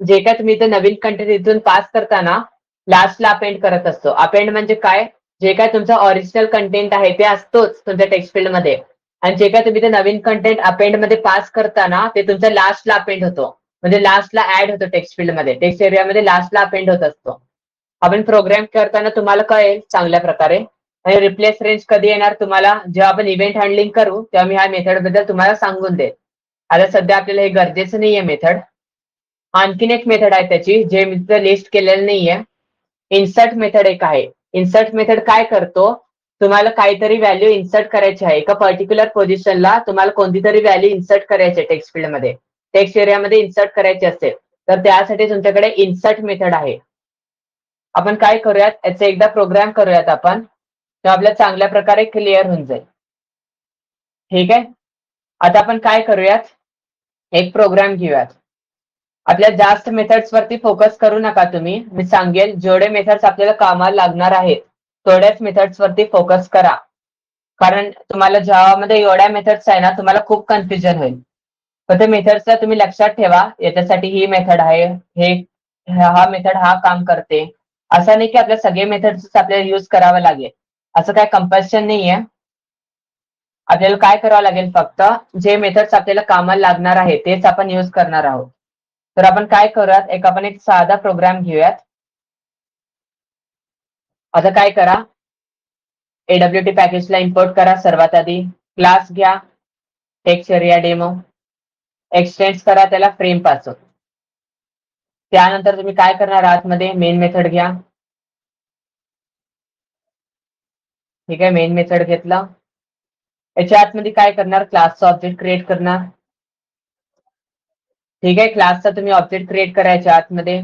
जे काय तुम्ही इथं नवीन कंटेंट इथून पास करताना लास्टला अपेंड करत असतो. अपेंड म्हणजे काय, जे काय तुमचं ऑरिजिनल कंटेंट आहे ते असतोच तुमच्या टेक्स्ट फील्ड मध्ये, आणि जे काय तुम्ही ते नवीन कंटेंट अपेंड मध्ये पास करताना ते तुमच्या लास्टला अपेंड होतो, म्हणजे लास्टला ऍड होतो टेक्स्ट फील्ड मध्ये, टेक्स्ट एरियामध्ये लास्टला अपेंड होत असतो. आपण प्रोग्राम करताना तुम्हाला कळेल चांगल्या प्रकारे. आणि रिप्लेस रेंज कधी येणार तुम्हाला, जेव्हा आपण इव्हेंट हँडलिंग करू तेव्हा मी ह्या मेथड बद्दल तुम्हाला सांगून देईल. आता सध्या आपल्याला हे गरजेचं नाहीये मेथड. आणखीन एक मेथड आहे त्याची जे मी लिस्ट केलेलं नाहीये. इन्सर्ट मेथड एक आहे. इन्सर्ट मेथड काय करतो, तुम्हाला काहीतरी व्हॅल्यू इन्सर्ट करायची आहे. एका पर्टिक्युलर पोझिशनला तुम्हाला कोणती तरी व्हॅल्यू इन्सर्ट करायची आहे टेक्स्ट फील्डमध्ये, टेक्स्ट एरियामध्ये इन्सर्ट करायची असेल तर त्यासाठी तुमच्याकडे इन्सर्ट मेथड आहे. आपण काय करूयात, याचा एकदा प्रोग्राम करूयात आपण, तर आपल्याला चांगल्या प्रकारे क्लिअर होऊन जाईल. ठीक आहे, आता आपण काय करूयात, एक प्रोग्राम घेऊयात. आपल्या जास्त मेथड्स वरती फोकस करू नका तुम्ही. मी सांगेल जेवढे मेथड्स आपल्याला कामाला लागणार आहेत तेवढ्याच मेथड्स वरती फोकस करा. कारण तुम्हाला जावामध्ये एवढ्या मेथड्स आहे ना तुम्हाला खूप कन्फ्युजन होईल. तर ते मेथड्सला तुम्ही लक्षात ठेवा. याच्यासाठी ही मेथड आहे, हा मेथड हा काम करते. असं नाही की आपल्या सगळे मेथड्स आपल्याला युज करावं लागेल, असं काय कंपल्शन नाहीये. आपल्याला काय करावं लागेल, फक्त जे मेथड्स आपल्याला कामाला लागणार आहे तेच आपण युज करणार आहोत. तर आपण काय करूयात, आपण एक साधा प्रोग्राम घेऊयात. आता काय करा, AWT पॅकेजला इम्पोर्ट करा. सर्वात आधी क्लास घ्या, टेक्स्ट एरिया डेमो, एक्सटेंड करा त्याला फ्रेम पासून. त्यानंतर तुम्ही काय करणार, आतमध्ये मेन मेथड घ्या. ठीक आहे, मेन मेथड घेतला. याच्या आतमध्ये काय करणार, क्लासचा ऑब्जेक्ट क्रिएट करणार. ठीक आहे, क्लासचा तुम्ही ऑब्जेक्ट क्रिएट करायच्या आतमध्ये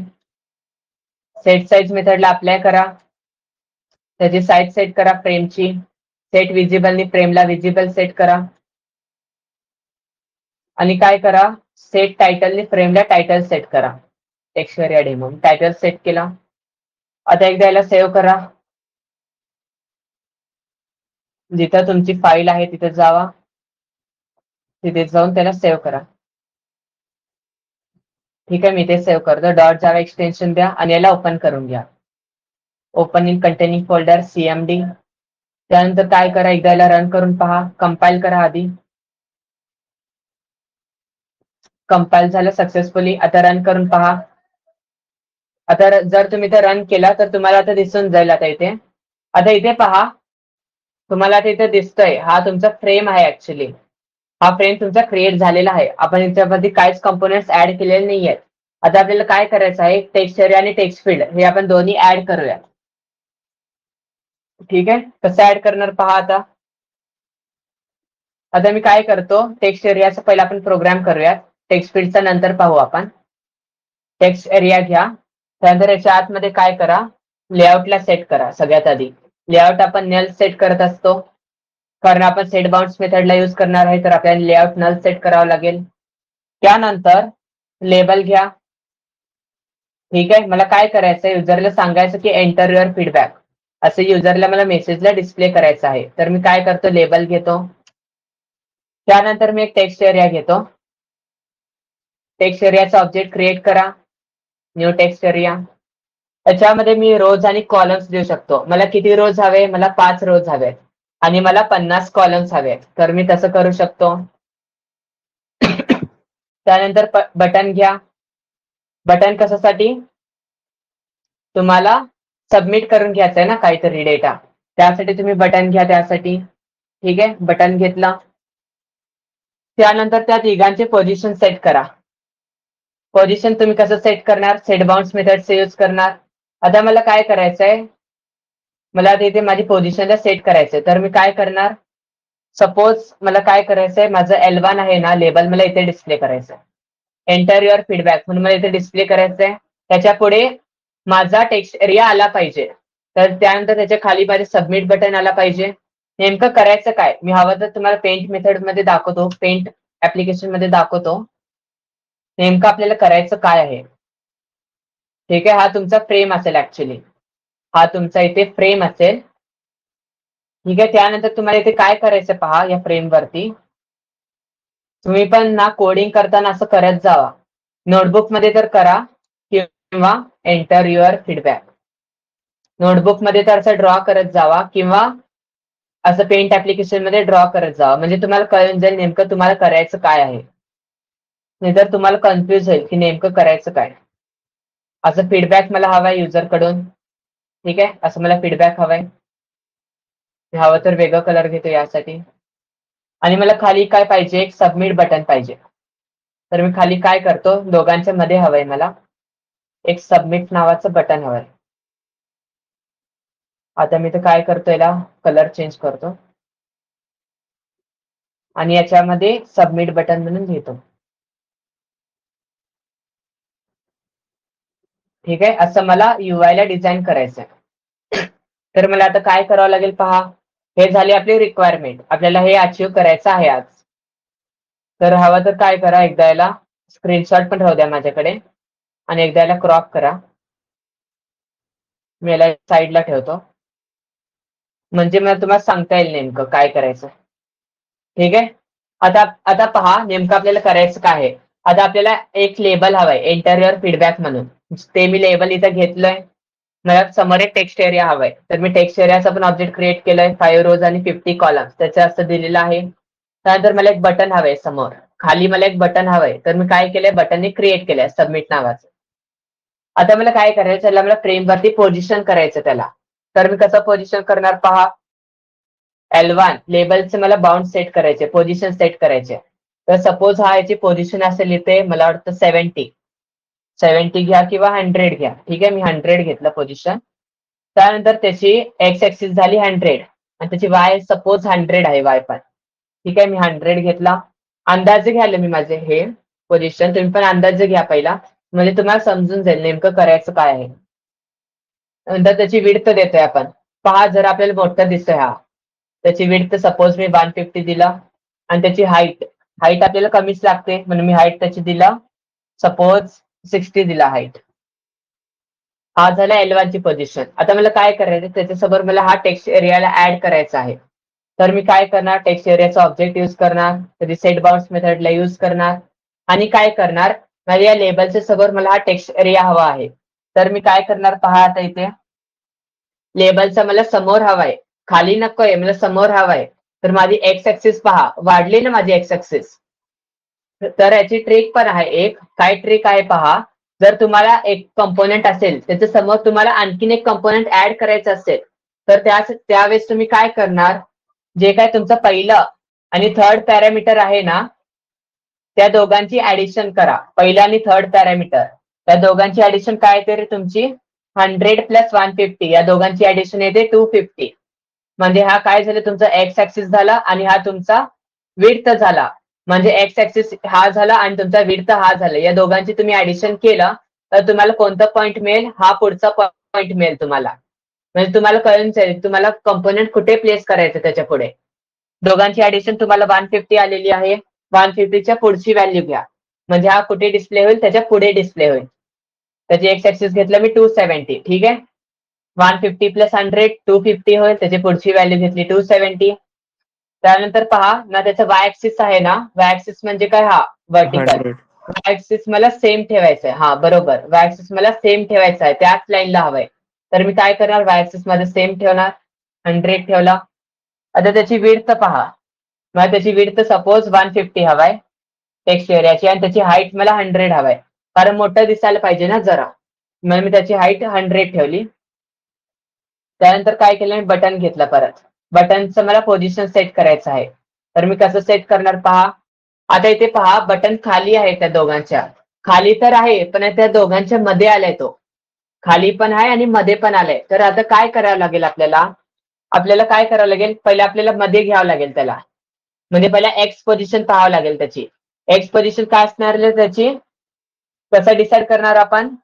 सेट साईज मेथडला अप्लाय करा. त्याची साईज सेट करा फ्रेमची. सेट विजिबलनी फ्रेमला विजिबल सेट करा. आणि काय करा, सेट टायटलनी फ्रेमला टायटल सेट करा. Text area demo title set केला. आता एकदा याला सेव्ह करा. जिथं तुमची फाईल आहे तिथे जावा, तिथे जाऊन त्याला सेव्ह करा. ठीक आहे, मी ते सेव्ह करतो. डॉट जावा एक्सटेन्शन द्या आणि याला ओपन करून घ्या. Open in containing folder CMD. त्यानंतर काय करा, एकदा याला रन करून पहा. कंपाईल करा आधी. कंपाईल झालं सक्सेसफुली. आता रन करून पहा. आता जर तुम्ही ते रन केला तर तुम्हाला आता दिसून जाईल. आता इथे पहा, तुम्हाला आता इथे दिसतंय हा तुमचा फ्रेम आहे. ऍक्च्युली हा फ्रेम तुमचा क्रिएट झालेला आहे. आपण याच्यामध्ये काहीच कंपोनेंट्स ऍड केलेले नाही आहेत. आता आपल्याला काय करायचं आहे, टेक्स्ट एरिया आणि टेक्स्ट फील्ड हे आपण दोन्ही ऍड करूया. ठीक आहे, कसं ऍड करणार पहा. आता मी काय करतो, टेक्स्ट एरियाचा पहिला आपण प्रोग्राम करूयात. टेक्स्ट फील्डचा नंतर पाहू आपण. टेक्स्ट एरिया घ्या. त्यानंतर याच्या आतमध्ये काय करा, लेआउटला सेट करा. सगळ्यात आधी लेआउट आपण नल सेट करत असतो, कारण आपण सेट बाउंड्स मेथडला यूज करणार आहे तर आपल्याला लेआउट नल सेट करावं लागेल. त्यानंतर लेबल घ्या. ठीक आहे, मला काय करायचं, युजरला सांगायचं की एंटर युअर फीडबॅक, असं युजरला मला मेसेजला डिस्प्ले करायचं आहे. तर मी काय करतो, लेबल घेतो. त्यानंतर मी एक टेक्स्ट एरिया घेतो. टेक्स्ट एरियाचा ऑब्जेक्ट क्रिएट करा, न्यू टेक्स्ट एरिया. त्याच्यामध्ये मी रोज आणि कॉलम्स देऊ शकतो. मला किती रोज हवे? मला 5 रोज हवे आणि मला 50 कॉलम्स हवे, तर मी तसं करू शकतो. त्यानंतर बटन घ्या. बटन कशासाठी? तुम्हाला सबमिट करून घ्यायचं आहे ना काहीतरी डेटा, त्यासाठी तुम्ही बटन घ्या त्यासाठी. ठीक आहे, बटन घेतला. त्यानंतर त्या तिघांचे पोझिशन सेट करा. पोझिशन तुम्ही कसं सेट करणार? सेट बाउन्स मेथडचे यूज करणार. आता मला काय करायचंय, मला तिथे माझी पोझिशनला सेट करायचंय, तर मी काय करणार? सपोज मला काय करायचंय, माझं L1 आहे ना लेबल, मला इथे डिस्प्ले करायचंय. एंटर युअर फीडबॅक म्हणून मला इथे डिस्प्ले करायचंय. त्याच्या पुढे माझा टेक्स्ट एरिया आला पाहिजे, तर त्यानंतर त्याच्या खाली माझे सबमिट बटन आला पाहिजे. नेमकं करायचं काय? मी हवं तर तुम्हाला पेंट मेथड मध्ये दाखवतो, पेंट ऍप्लिकेशन मध्ये दाखवतो नेमकं आपल्याला करायचं काय आहे. ठीक आहे, हा तुमचा फ्रेम असेल. ऍक्च्युली हा तुमचा इथे फ्रेम असेल. ठीक आहे, त्यानंतर तुम्हाला इथे काय करायचं पहा, या फ्रेम वरती तुम्ही पण ना कोडिंग करताना असं करत जावा. नोटबुक मध्ये तर करा किंवा एंटर युअर फीडबॅक. नोटबुक मध्ये तर असं ड्रॉ करत जावा किंवा असं पेंट ऍप्लिकेशन मध्ये ड्रॉ करत जावा, म्हणजे तुम्हाला कळून जाईल नेमकं तुम्हाला करायचं काय आहे. नाहीतर तुम्हाला कन्फ्युज होईल की नेमकं करायचं काय. असं फीडबॅक मला हवाय युजर कडून. ठीक आहे, असं मला फीडबॅक हवाय. हवं तर वेगळं कलर घेतो यासाठी. आणि मला खाली काय पाहिजे? एक सबमिट बटन पाहिजे. तर मी खाली काय करतो, दोघांच्या मध्ये हवंय मला एक सबमिट नावाचं बटन हवंय. आता मी तर काय करतो, याला कलर चेंज करतो आणि याच्यामध्ये सबमिट बटन म्हणून घेतो. ठीक आहे, असं मला UI ला डिझाईन करायचंय. तर मला आता काय करावं लागेल पहा. हे झाली आपली रिक्वायरमेंट, आपल्याला हे अचीव्ह करायचं आहे आज. तर हवं तर काय करा, एकदा याला स्क्रीनशॉट पण राहू द्या माझ्याकडे आणि एकदा याला क्रॉप करा. मी याला साईडला ठेवतो म्हणजे मला तुम्हाला सांगता येईल नेमकं काय करायचं. ठीक आहे, आता पहा नेमकं आपल्याला करायचं काय आहे. आता आपल्याला एक लेबल हवंय एंटर युअर फीडबॅक म्हणून, ते मी लेबल इथं घेतलंय. मला समोर एक टेक्स्ट एरिया हवाय, तर मी टेक्स्ट एरियाचा पण ऑब्जेक्ट क्रिएट केलंय. 5 रोज आणि 50 कॉलम्स त्याचं असं दिलेलं आहे. त्यानंतर मला एक बटन हवंय समोर, खाली मला एक बटन हवंय, तर मी काय केलंय बटनने क्रिएट केलंय सबमिट नावाचं. आता मला काय करायचं, त्याला मला फ्रेमवरती पोझिशन करायचं त्याला. तर मी कसं पोझिशन करणार पहा. L1 लेबलचे मला बाउंड सेट करायचे, पोझिशन सेट करायचे. तर सपोज हा याची पोझिशन असेल इथे मला वाटतं 70 घ्या किंवा 100 घ्या. ठीक आहे, मी 100 घेतलं पोझिशन. त्यानंतर त्याची एक्स ऍक्सिस झाली 100 आणि त्याची वाय सपोज 100 आहे वाय पण. ठीक आहे, मी 100 घेतला. अंदाजे घ्यायला मी माझे हे पोझिशन, तुम्ही पण अंदाजे घ्या पहिला, म्हणजे तुम्हाला समजून जाईल नेमकं करायचं काय आहे. नंतर त्याची विड्थ देतोय आपण. पहा जर आपल्याला मोठं दिसतोय हा, त्याची विड्थ सपोज मी 150 दिला आणि त्याची हाईट आपल्याला कमीच लागते म्हणून मी हाईट त्याची दिला सपोज 60 दिला हाईट. हा झाला L1 ची पोझिशन. आता मला काय करायचं, त्याच्यासोबत मला हा टेक्स्ट एरियाला ऍड करायचा आहे. तर मी काय करणार, टेक्स्ट एरियाचा ऑब्जेक्ट यूज करणार, रिसेट बाउन्स मेथडला यूज करणार आणि काय करणार, माझ्या या लेबलच्या समोर मला हा टेक्स्ट एरिया हवा आहे. तर मी काय करणार पहा, आता इथे लेबलचा मला समोर हवाय, खाली नकोय, मला समोर हवाय. तर माझी एक्स ऍक्सिस पहा वाढली ना माझी एक्स ऍक्सिस. तर याची ट्रिक पण आहे एक. काय ट्रिक आहे पहा, जर तुम्हाला एक कंपोनेंट असेल त्याच्या समोर तुम्हाला आणखीन एक कंपोनेंट ऍड करायचं असेल, तर त्यावेळेस तुम्ही काय करणार, जे काय तुमचं पहिलं आणि थर्ड पॅरामीटर आहे ना, त्या दोघांची ऍडिशन करा. पहिलं आणि थर्ड पॅरामीटर, त्या दोघांची ऍडिशन काय येते रे तुमची, 100 + 150, या दोघांची ऍडिशन येते 250. म्हणजे हा काय झालं, तुमचा एक्स ऍक्सिस झाला आणि हा तुमचा विड्थ झाला. म्हणजे एक्स ऍक्सिस हा झाला आणि तुमचा विड्थ हा झाला. या दोघांची तुम्ही ऍडिशन केलं तर तुम्हाला कोणता पॉईंट मिळेल, हा पुढचा पॉईंट मिळेल तुम्हाला. म्हणजे तुम्हाला कळून जाईल तुम्हाला कंपोनेंट कुठे प्लेस करायचं त्याच्या पुढे. दोघांची ऍडिशन तुम्हाला 150 आलेली आहे, 150च्या पुढची व्हॅल्यू घ्या, म्हणजे हा कुठे डिस्प्ले होईल, त्याच्या पुढे डिस्प्ले होईल. त्याची एक्स ऍक्सिस घेतलं मी 270. ठीक आहे, 150 + 100 250 होईल, त्याची पुढची व्हॅल्यू घेतली 270. त्यानंतर पहा ना त्याचा वाय ऍक्सिस आहे ना, वाय ऍक्सिस म्हणजे काय, हा व्हर्टिकल. वाय ऍक्सिस मला सेम ठेवायचं आहे. हा बरोबर, वाय ऍक्सिस मला सेम ठेवायचा आहे, त्याच लाईनला हवंय. तर मी काय करणार, वाय ऍक्सिस मध्ये सेम ठेवणार, 100 ठेवला. आता त्याची विड्थ पहा, मला त्याची विड्थ सपोज 150 हवाय टेक्स्ट एरियाची, आणि त्याची हाईट मला 100 हवाय, कारण मोठं दिसायला पाहिजे ना जरा, म्हणून मी त्याची हाईट 100 ठेवली. त्यानंतर काय केलं, मी बटन घेतलं. परत बटनचं मला पोझिशन सेट करायचं आहे, तर मी कसं सेट करणार पहा. आता इथे पहा, बटन खाली आहे, त्या दोघांच्या खाली तर आहे, पण त्या दोघांच्या मध्ये आलाय तो, खाली पण आहे आणि मध्ये पण आलाय. तर आता काय करावं लागेल आपल्याला काय करावं लागेल, पहिले आपल्याला मध्ये घ्यावं लागेल त्याला, म्हणजे पहिला एक्स पोझिशन पाहावं लागेल त्याची. एक्स पोझिशन काय असणार त्याची, कसं डिसाईड करणार आपण,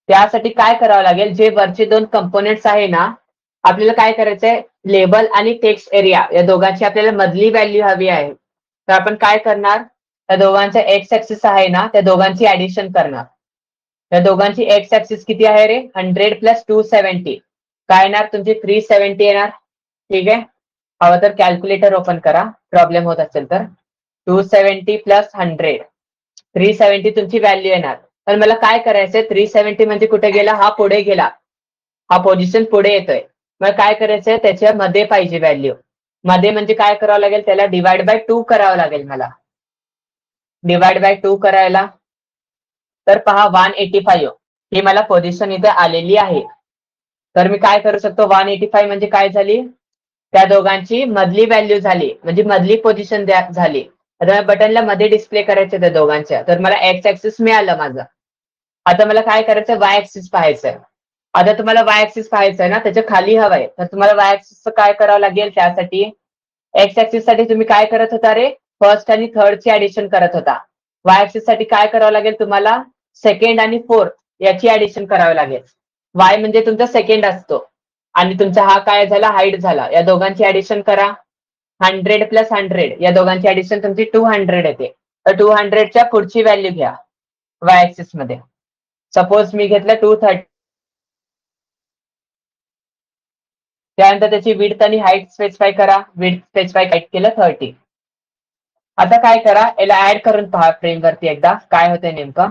त्यासाठी काय करावं लागेल, जे वरचे दोन कंपोनेंट्स आहे ना, आपल्याला काय करायचंय, लेबल आणि टेक्स्ट एरिया या दोघांची आपल्याला मधली व्हॅल्यू हवी आहे. तर आपण काय करणार, त्या दोघांचा एक्स ऍक्सिस आहे ना, त्या दोघांची ऍडिशन करणार. त्या दोघांची एक्स ऍक्सिस किती आहे रे, 100 प्लस 270, काय येणार तुमची 370 येणार. ठीक आहे, हवं तर कॅल्क्युलेटर ओपन करा, प्रॉब्लेम होत असेल तर. 270 प्लस 100, 370 तुमची व्हॅल्यू येणार. तर मला काय करायचंय, 370 म्हणजे कुठे गेला, हा पुढे गेला, हा पोझिशन पुढे येतोय. मग काय करायचंय, त्याच्या मध्ये पाहिजे व्हॅल्यू. मध्ये म्हणजे काय करावं लागेल, त्याला डिवाइड बाय 2 करावं लागेल मला. डिवाइड बाय 2 करायला, तर पहा 185 ही मला पोझिशन इथे आलेली आहे. तर मी काय करू शकतो, 185 म्हणजे काय झाली, त्या दोघांची मधली व्हॅल्यू झाली, म्हणजे मधली पोझिशन झाली. आता बटनला मध्ये डिस्प्ले करायचं त्या दोघांच्या, तर मला एक्स ऍक्सिस मिळालं माझं. आता मला काय करायचं, वाय ऍक्सिस पाहायचंय. आता तुम्हाला वाय ऍक्सिस पाहायचंय ना, त्याच्या खाली हवंय, तर तुम्हाला वाय ऍक्सिसचं काय करावं लागेल, त्यासाठी एक्स ऍक्सिस साठी तुम्ही काय करत होता रे, फर्स्ट आणि थर्डची ऍडिशन करत होता. वाय ऍक्सिस साठी काय करावं लागेल तुम्हाला, सेकंड आणि फोर्थ याची ऍडिशन करावी लागेल. वाय म्हणजे तुमचा सेकंड असतो, आणि तुमचा हा काय झाला, हाईट झाला. या दोघांची ऍडिशन करा, 100 प्लस 100 या दोघांची ऍडिशन तुमची 200 येते. तर 200च्या पुढची व्हॅल्यू घ्या वाय ऍक्सिस मध्ये. सपोज मी घेतलं 230, त्यानंतर त्याची विड्थ आणि हाईट स्पेसिफाय करा, विड्थ स्पेसिफाय हाईट केलं 30. आता काय करा, याला ऍड करून पहा फ्रेमवरती एकदा काय होतंय नेमकं.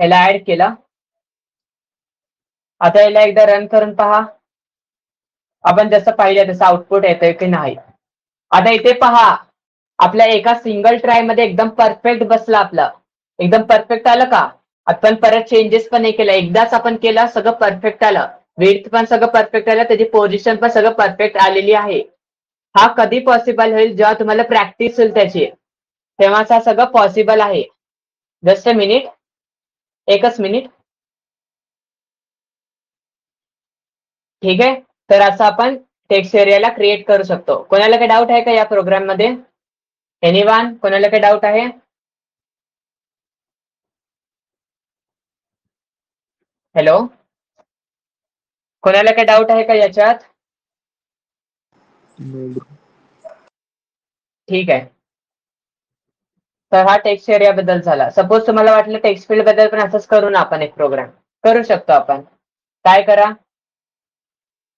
याला ऍड केला, आता याला एकदा रन करून पहा, आपण जसं पाहिलं तसं आउटपुट येतंय की नाही. आता इथे पहा, आपल्या एका सिंगल ट्राय मध्ये एकदम परफेक्ट बसला, आपलं एकदम परफेक्ट आलं का. आपण परत चेंजेस पण नाही केलं, एकदाच आपण केलं, सगळं परफेक्ट आलं. विड्थ पण सगळं परफेक्ट आलं, त्याची पोझिशन पण सगळं परफेक्ट आलेली आहे. हा कधी पॉसिबल होईल, जेव्हा तुम्हाला प्रॅक्टिस होईल त्याची, तेव्हाच हा सगळं पॉसिबल आहे. जस्ट अ मिनिट, एकच मिनिट. ठीक आहे, तर असं आपण टेक्स्ट एरियाला क्रिएट करू शकतो. कोणाला काही डाऊट आहे का या प्रोग्राम मध्ये, एनीवन, कोणाला काही डाऊट आहे. हॅलो, कोणाला काही डाऊट आहे का याच्यात. No, bro. ठीक आहे, तर हा टेक्स्ट एरिया बद्दल झाला. सपोज तुम्हाला वाटलं टेक्स्ट फील्ड बद्दल पण असंच करू ना, आपण एक प्रोग्राम करू शकतो. आपण काय करा,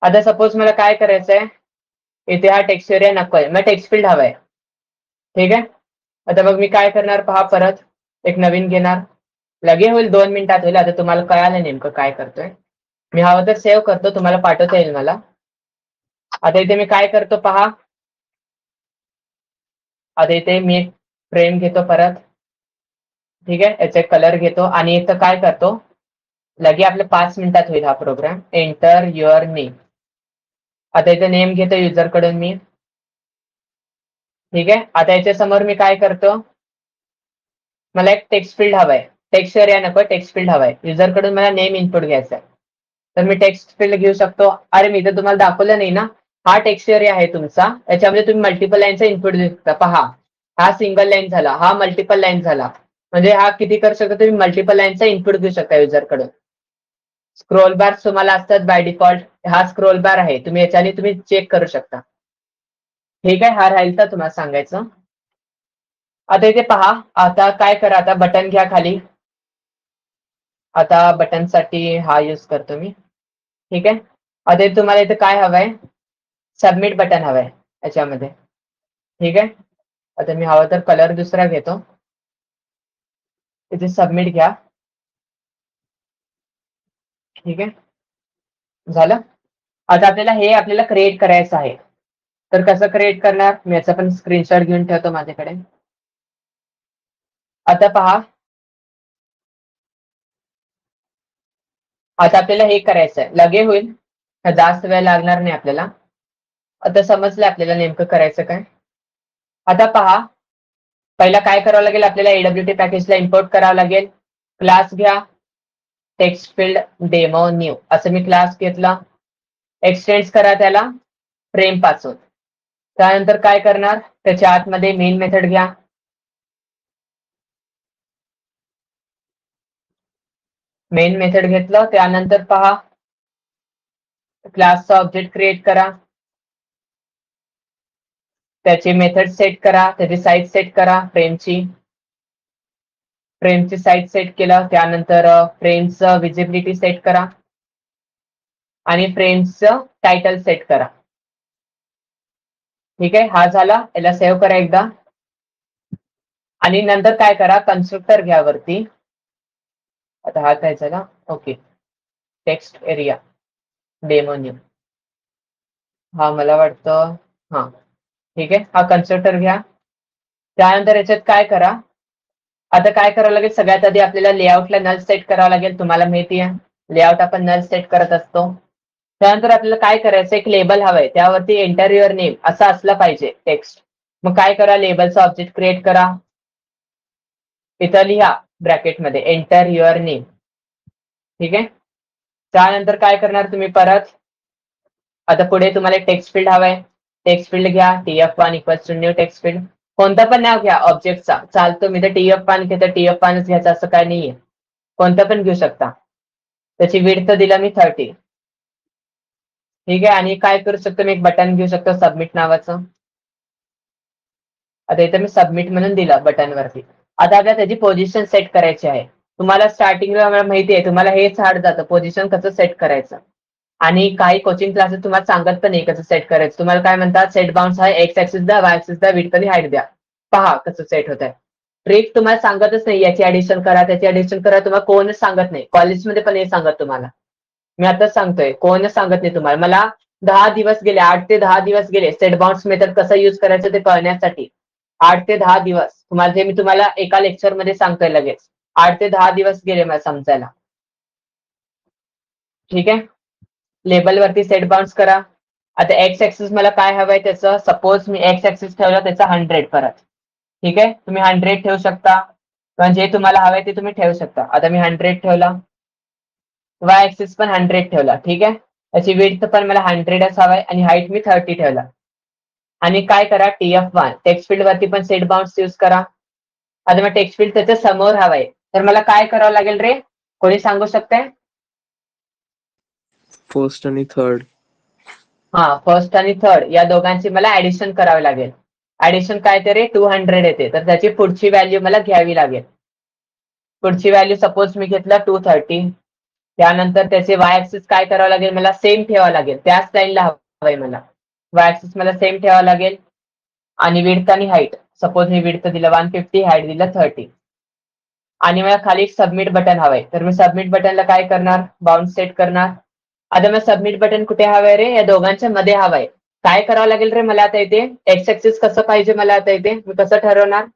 आता सपोज मला काय करायचंय, इथे हा टेक्स्ट एरिया नकोय, मग टेक्स्ट फील्ड हवाय. ठीक आहे, आता मग मी काय करणार पहा, परत एक नवीन घेणार, लगे होईल 2 मिनिटात होईल. आता तुम्हाला कळालं नेमकं काय करतोय मी. हवं तर सेव्ह करतो, तुम्हाला पाठवता येईल मला. आता इथे मी काय करतो पहा, आता इथे मी एक फ्रेम घेतो परत. ठीक आहे, याचा कलर घेतो आणि इथं काय करतो, लगे आपलं 5 मिनिटात होईल हा प्रोग्राम. एंटर युअर नेम, आता इथे नेम घेतो युजर कडून मी. ठीक आहे, आता याच्या समोर मी काय करतो, मला एक टेक्स्ट फील्ड हवाय, टेक्स्ट एरिया नको, टेक्स्ट फील्ड हवाय. युजर कडून मला नेम इनपुट घ्यायचा आहे, तर मी टेक्स्ट फील्ड घेऊ शकतो. अरे मी तर तुम्हाला दाखवलं नाही ना, हा टेक्स्ट एरिया आहे तुमचा, याच्यामध्ये तुम्ही मल्टिपल लाईनचा इनपुट देऊ शकता. पहा, हा सिंगल लाईन झाला, हा मल्टिपल लाईन झाला, म्हणजे हा किती करू शकता तुम्ही, मल्टिपल लाईनचा इनपुट घेऊ शकता युजर कडून. स्क्रोल बार तुम्हाला असतात बाय डिफॉल्ट, हा स्क्रोल बार आहे, तुम्ही याच्याने तुम्ही चेक करू शकता. ठीक आहे, हा राहील तर तुम्हाला सांगायचं. आता इथे पहा, आता काय करा, आता बटन घ्या खाली. आता बटन साठी हा यूज करतो मी. ठीक आहे, आता तुम्हाला इथे काय हवंय, सबमिट बटन हवंय याच्यामध्ये. ठीक आहे, आता मी हवं तर कलर दुसरा घेतो. इथे सबमिट घ्या. ठीक आहे, झालं. आता आपल्याला क्रिएट करायचं आहे. तर कसं क्रिएट करणार, मी याचा पण स्क्रीनशॉट घेऊन ठेवतो माझ्याकडे. आता पहा, आता आपल्याला हे करायचं आहे, लगे होईल, जास्त वेळ लागणार नाही आपल्याला. आता समजलं आपल्याला नेमकं करायचं काय. आता पहा, पहिला काय करावं लागेल, आपल्याला AWT पॅकेजला इम्पोर्ट करावं लागेल. क्लास घ्या, टेक्स्ट फील्ड डेमो न्यू असं मी क्लास घेतला. एक्सटेंड करा त्याला फ्रेम पासून. त्यानंतर काय करणार, त्याच्या आतमध्ये मेन मेथड घ्या. मेन मेथड घेतलं, त्यानंतर पहा क्लासचा ऑब्जेक्ट क्रिएट करा, त्याची मेथड सेट करा, त्याची साईज सेट करा, फ्रेमची साईज सेट केलं. त्यानंतर फ्रेमचं विजिबिलिटी सेट करा आणि फ्रेमचं टायटल सेट करा. ठीक आहे, हा झाला. याला सेव्ह करा एकदा. आणि नंतर काय करा, कन्स्ट्रक्टर घ्या वरती. आता हा काय झाला, okay, text area demo new, हा मला वाटतं, हा ठीक आहे, हा कन्स्ट्रक्टर घ्या. त्यानंतर याच्यात काय करा, आता काय करावं लागेल, सगळ्यात आधी आपल्याला लेआउटला नल सेट करावं लागेल. तुम्हाला माहिती आहे, लेआउट आपण नल सेट करत असतो. त्यानंतर आपल्याला काय करायचं, एक लेबल हवंय, त्यावरती एंटर युअर नेम असं असलं पाहिजे टेक्स्ट. मग काय करा, लेबलचा ऑब्जेक्ट क्रिएट करा, इथं लिहा ब्रॅकेटमध्ये एंटर युअर नेम. ठीक आहे, त्यानंतर काय करणार तुम्ही परत, आता पुढे तुम्हाला टेक्स्ट फील्ड हवंय, टेक्स्ट फील्ड घ्या, TF1 equals to new text field. कोणतं पण नाव घ्या ऑब्जेक्टचा, चालतो. मी तर TF1 घेतो, TF1च घ्यायचं असं काय नाहीये, कोणतं पण घेऊ शकता. त्याची विड्थ दिला मी 30. ठीक आहे, आणि काय करू शकतो मी, एक बटन घेऊ शकतो सबमिट नावाचं. आता इथं मी सबमिट म्हणून दिलं बटनवरती. आता आपल्याला त्याची पोझिशन सेट करायची आहे. तुम्हाला स्टार्टिंगला मला माहिती आहे, तुम्हाला हेच हार्ड जातं पोझिशन कसं सेट करायचं. आणि काही कोचिंग क्लासेस तुम्हाला सांगत पण नाही कसं सेट करायचं. तुम्हाला काय म्हणतात, सेट बाउन्स आहे, एक्स ऍक्सिस द्या, वाय ऍक्सिस द्या, विड्थ आणि हाईट द्या, पहा कसं सेट होत आहे. ट्रिक तुम्हाला सांगतच नाही, याची ऍडिशन करा, त्याची ऍडिशन करा, तुम्हाला कोणच सांगत नाही. कॉलेजमध्ये पण हे सांगत तुम्हाला, मी आताच सांगतोय, कोणच सांगत नाही तुम्हाला. मला 10 दिवस गेले, 8 ते 10 दिवस गेले सेट बाउन्स मेथड कसं युज करायचं ते कळण्यासाठी. 8 ते 10 दिवस तुम्हाला, जे मी तुम्हाला एका लेक्चर मध्ये सांगतोय लगेच, 8 ते 10 दिवस गेले मला समजायला. ठीक आहे, लेबल वरती सेट बाउन्स करा. आता एक्स ऍक्सिस मला काय हवंय त्याचं, सपोज मी एक्स ऍक्सिस ठेवलं त्याचा 100 परत. ठीक आहे, तुम्ही 100 ठेवू शकता, किंवा जे तुम्हाला हवंय ते तुम्ही ठेवू शकता. आता मी 100 ठेवला, वाय ऍक्सिस पण 100 ठेवला. ठीक आहे, त्याची विड्थ पण मला 100च हवाय आणि हाईट मी 30 ठेवला. आणि काय करा, TF1 टेक्स्ट फील्ड वरती पण सेट बाउन्स यूज करा. आता मग टेक्स्ट फील्ड त्याच्या समोर हवाय, तर मला काय करावं लागेल रे, कोणी सांगू शकते. फर्स्ट आणि थर्ड. हा, फर्स्ट आणि थर्ड या दोघांची मला ऍडिशन करावी लागेल. ऍडिशन काय ते रे, 200 येते, तर त्याची पुढची व्हॅल्यू मला घ्यावी लागेल. पुढची व्हॅल्यू सपोज मी घेतला 230. त्यानंतर त्याचे वाय ऍक्सिस काय करावं लागेल, मला सेम ठेवावं लागेल, त्याच लाईनला हवंय मला. वाय ऍक्सिस मला सेम ठेवावं लागेल. आणि विड्थ आणि हाईट, सपोज मी विड्थ दिलं 150, हाईट दिलं 30. आणि मला खाली एक सबमिट बटन हवंय, तर मी सबमिट बटनला काय करणार, बाउन्स सेट करणार. आता मग सबमिट बटन कुठे हवंय रे, या दोघांच्या मध्ये हवंय. काय करावं लागेल रे मला आता इथे, एक्स ऍक्सिस कसं पाहिजे मला आता इथे, मी कसं ठरवणार.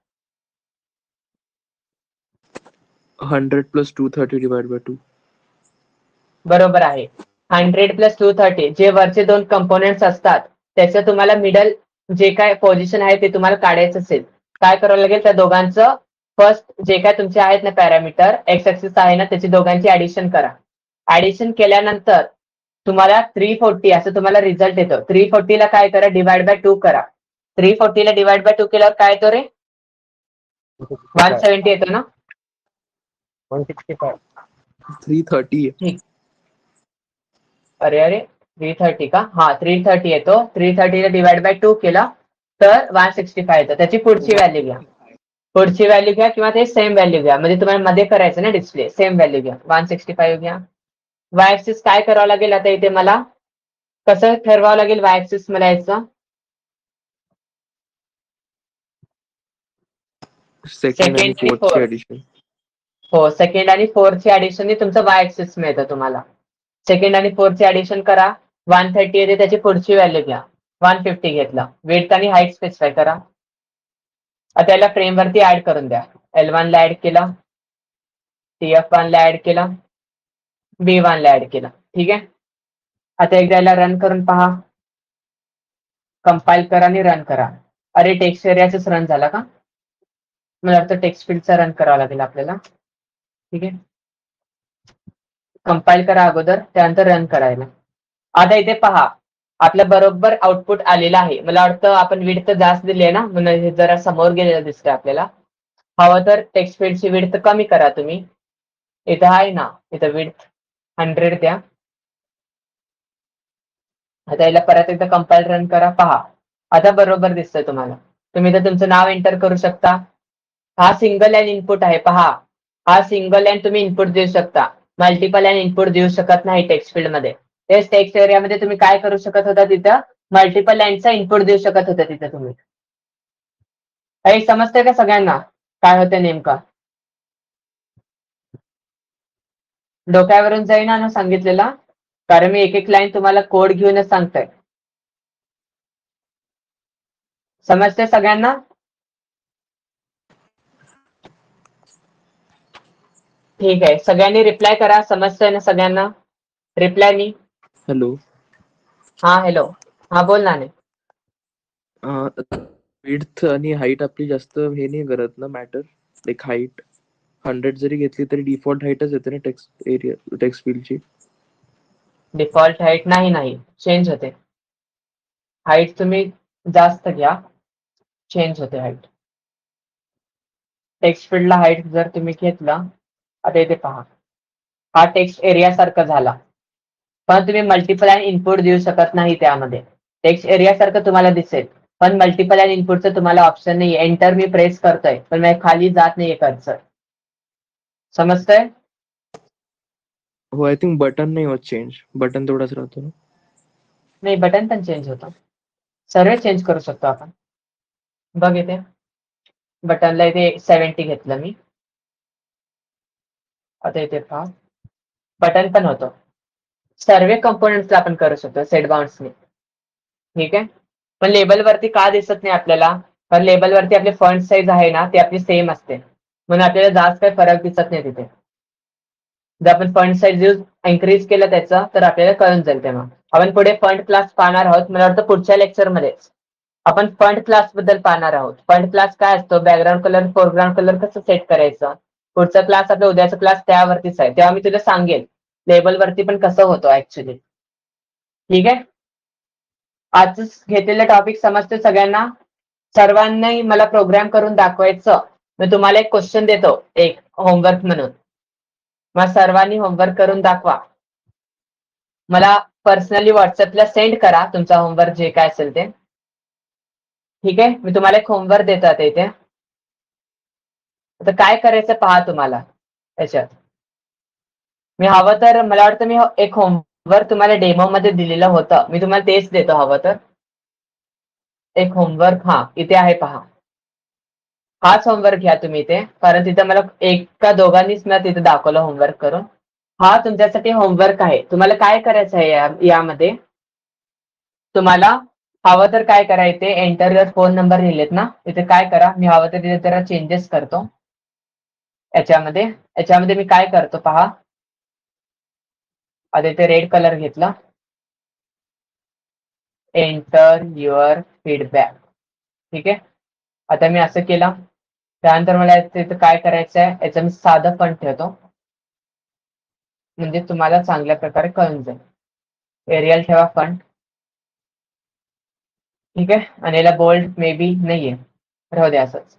100 + 230 / 2. बरोबर आहे, 100 + 230. जे वरचे दोन कंपोनेंट्स असतात त्याचं तुम्हाला मिडल जे काय पोझिशन आहे ते तुम्हाला काढायचं असेल, काय करावं लागेल, त्या दोघांचं फर्स्ट जे काय तुमचे आहेत ना पॅरामीटर, एक्स ऍक्सिस आहे ना, त्याची दोघांची ऍडिशन करा. ऍडिशन केल्यानंतर तुम्हाला 340 असं तुम्हाला रिझल्ट येतो. 340 ला काय करा, डिवाइड बाय 2 करा. 340 ला डिवाइड बाय 2 केल्यावर काय येतो रे, 170 येतो ना, 165. 330 ठीक. अरे 330 का, हा 330 येतो. 330 ला डिवाइड बाय 2 केला तर 165 येतं. त्याची पुढची व्हॅल्यू घ्या, पुढची व्हॅल्यू घ्या, किंवा ते सेम व्हॅल्यू घ्या, म्हणजे तुम्हाला मध्ये करायचं ना डिस्प्ले, सेम व्हॅल्यू घ्या, 165 घ्या. वाय ऍक्सिस काय करावं लागेल आता इथे मला, कसं ठरवावं लागेल वाय ऍक्सिस मला याचं, सेकंड आणि सेकंड आणि फोर्थची फोर्थ. ऍडिशन. हो, सेकंड आणि फोरची ऍडिशन तुमचं वाय ऍक्सिस मिळतं तुम्हाला. सेकंड आणि फोरची ऍडिशन करा. 130 येते, त्याची पुढची व्हॅल्यू घ्या. 150 घेतलं. विड्थ आणि हाईट स्पेसिफाय करा. आता याला फ्रेमवरती ऍड करून द्या. L1 ला ऍड केला, TF1 ला ऍड केला, B1 ला ऍड केला. ठीक आहे. आता एकदा याला रन करून पहा. कंपाईल करा आणि रन करा. अरे टेक्स्ट एरियाचाच रन झाला का? मला वाटतं टेक्स्ट फील्डचा रन करावा लागेल आपल्याला. ठीक आहे. कंपाईल करा अगोदर, त्यानंतर रन करायला. आता इथे पहा, आपल्या बरोबर आउटपुट आलेलं आहे. मला वाटतं आपण विड्थ जास्त दिली आहे ना, म्हणून हे जरा समोर गेलेलं दिसतंय आपल्याला. हवं तर टेक्स्ट फील्डची विड्थ कमी करा तुम्ही. इथं आहे ना, इथं विड्थ 100 द्या. आता याला परत एकदा कंपाईल रन करा. पहा, आता बरोबर दिसतंय तुम्हाला. तुम्ही इथं तुमचं नाव एंटर करू शकता. हा सिंगल लाईन इनपुट आहे. पहा, हा सिंगल लाईन तुम्ही इनपुट देऊ शकता. मल्टिपल लाईन इनपुट देऊ शकत नाही टेक्स्ट फील्ड मध्ये. तेच टेक्स्ट एरियामध्ये तुम्ही काय करू शकत होता, तिथं मल्टिपल लाईनचा इनपुट देऊ शकत होता तिथं तुम्ही. काही समजतंय का सगळ्यांना काय होतं नेमकं? डोक्यावरून जाईना ना सांगितलेला, कारण मी एक एक लाईन तुम्हाला कोड घेऊनच सांगतोय. समजतंय सगळ्यांना? ठीक आहे. सगळ्यांनी रिप्लाय करा. समजतंय ना सगळ्यांना? रिप्लाय मी. हॅलो. हा हॅलो. हा बोल ना. विड्थ आणि हाईट आपली जास्त हे नाही करत ना मॅटर. लाईक हाईट 100 जरी घेतली तरी डिफॉल्ट हाईटच येते ना टेक्स्ट एरिया टेक्स्ट फील्डची. डिफॉल्ट हाईट नाही चेंज होते. हाईट तुम्ही जास्त घ्या, चेंज होते हाईट. टेक्स्ट फील्डला हाईट जर तुम्ही घेतला, आता इथे पहा, हा टेक्स्ट एरिया सारखा झाला, पण तुम्ही मल्टिपल लाईन इनपुट देऊ शकत नाही. त्यामध्ये टेक्स्ट एरिया सारखं तुम्हाला दिसेल, पण मल्टिपल लाईन इनपुटचं तुम्हाला ऑप्शन नाही. एंटर मी प्रेस करतोय, पण मी खाली जात नाहीये कर्सर. समजतंय? हो, आय थिंक बटन नाही होत चेंज. बटन तेवढाच राहतो ना. नाही, बटन पण चेंज होतं. सर्व चेंज करू शकतो आपण. बघ इथे बटनला इथे 70 घेतलं मी. आता इथे पहा, बटन पण होतो. सर्व कंपोनेंट्सला आपण करू शकतो सेट बाउंड्सने. ठीक आहे. पण लेबलवरती का दिसत नाही आपल्याला? कारण लेबलवरती आपली फॉन्ट साईज आहे ना, ती आपली सेम असते, म्हणून आपल्याला जास्त काही फरक दिसत नाही तिथे. जर आपण फॉन्ट साईज इन्क्रीज केलं त्याचं, तर आपल्याला कळून जाईल. तेव्हा आपण पुढे फॉन्ट क्लास पाहणार आहोत. मला वाटतं पुढच्या लेक्चरमध्ये आपण फॉन्ट क्लास बद्दल पाहणार आहोत. फॉन्ट क्लास काय असतो, बॅकग्राऊंड कलर, फोरग्राऊंड कलर कसं सेट करायचं. पुढचा क्लास आपला उद्याचा क्लास त्यावरतीच आहे. तेव्हा मी तुला सांगेल लेबलवरती पण कसं होतं ऍक्च्युली. ठीक आहे. आजच घेतलेलं टॉपिक समजते सगळ्यांना? सर्वांनी मला प्रोग्राम करून दाखवायचं. मी तुम्हाला एक क्वेश्चन देतो, एक होमवर्क म्हणून. मग सर्वांनी होमवर्क करून दाखवा. मला पर्सनली व्हॉट्सअपला सेंड करा तुमचा होमवर्क जे काय असेल ते. ठीक आहे. मी तुम्हाला एक होमवर्क देतो आता इथे. आता काय करायचं पहा तुम्हाला याच्यात. मी हवं तर मला वाटतं मी एक होमवर्क तुम्हाला डेमो मध्ये दिलेलं होतं. मी तुम्हाला तेच देतो हवं तर. एक होमवर्क हा इथे आहे पहा. हाच होमवर्क घ्या तुम्ही इथे, कारण तिथे मला एक का दोघांनीच मला तिथे दाखवलं होमवर्क करून. हा तुमच्यासाठी होमवर्क आहे. तुम्हाला काय करायचं आहे यामध्ये, तुम्हाला हवं तर काय करायचे, एंटर युअर फोन नंबर लिहिलेत ना, इथे काय करा, मी हवं तर तिथे जरा चेंजेस करतो. याच्यामध्ये मी काय करतो पहा. आता इथे रेड कलर घेतला, एंटर युअर फीडबॅक. ठीक आहे. आता मी असं केलं, त्यानंतर मला इथे काय करायचं आहे, याचं मी साधं फंट ठेवतो, म्हणजे तुम्हाला चांगल्या प्रकारे कळून जाईल. एरियल ठेवा फंट. ठीक आहे. आणि याला बोल्ड मे बी नाहीये, राहू दे असंच.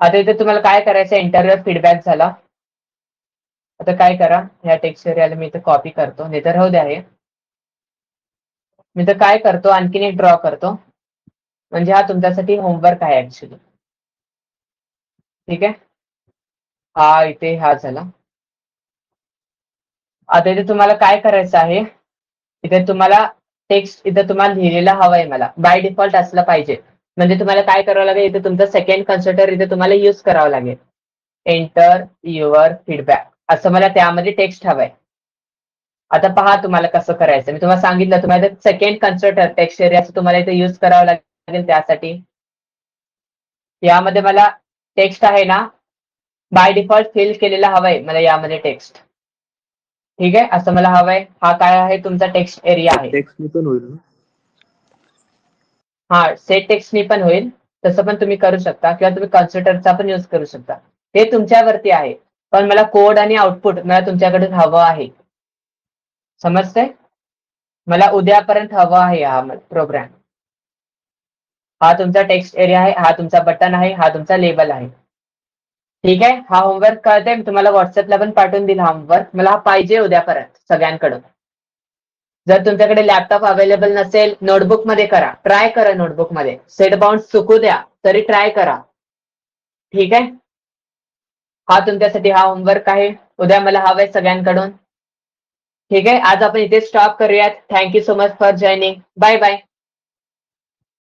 आता इथे तुम्हाला काय करायचं, एंटर युअर फीडबॅक झाला. आता काय करा, ह्या टेक्स्ट एरियाला मी इथे कॉपी करतो, नाही तर राहू दे आहे. मी तर काय करतो, आणखीन एक ड्रॉ करतो, म्हणजे हा तुमच्यासाठी होमवर्क आहे ऍक्च्युली. ठीक आहे. हा इथे हा झाला. आता इथे तुम्हाला काय करायचं आहे, इथे तुम्हाला टेक्स्ट इथे तुम्हाला लिहिलेला हवंय मला, बाय डिफॉल्ट असलं पाहिजे. म्हणजे तुम्हाला काय करावं लागेल, इथे तुमचं सेकंड कन्स्ट्रक्टर इथे तुम्हाला यूज करावं लागेल. एंटर युअर फीडबॅक असं मला त्यामध्ये टेक्स्ट हवंय. आता पहा तुम्हाला कसं करायचं. मी तुम्हाला सांगितलं तुम्हाला सेकंड कन्स्ट्रक्टर टेक्स्ट एरियाचं तुम्हाला इथे युज करावं लागेल. त्यासाठी यामध्ये मला टेक्स्ट आहे ना बाय डिफॉल्ट फिल केलेला हवंय मला यामध्ये टेक्स्ट. ठीक आहे, असं मला हवंय. हा काय आहे तुमचा टेक्स्ट एरिया आहे. टेक्स्टनी पण होईल ना? हा सेट टेक्स्टनी पण होईल, तसं पण तुम्ही करू शकता किंवा तुम्ही कन्स्ट्रक्टरचा पण युज करू शकता. हे तुमच्यावरती आहे. पण मला कोड आणि आउटपुट मला तुमच्याकडे हवं आहे. समजतंय? मला उद्यापर्यंत हवं आहे हा प्रोग्राम. हा तुमचा टेक्स्ट एरिया आहे, हा तुमचा बटन आहे, हा तुमचा लेबल आहे. ठीक आहे, हा होमवर्क कळते. मी तुम्हाला व्हॉट्सअपला पण पाठवून दिला होमवर्क. मला हा पाहिजे उद्यापर्यंत सगळ्यांकडून. जर तुमच्याकडे लॅपटॉप अवेलेबल नसेल नोटबुक मध्ये करा. ट्राय करा नोटबुक मध्ये. सेट बाउंड चुकू द्या तरी ट्राय करा. ठीक आहे, हा तुमच्यासाठी हा होमवर्क आहे. उद्या मला हवंय सगळ्यांकडून. ठीक आहे, आज आपण इथे स्टॉप करूयात. Thank you so much for joining. Bye bye.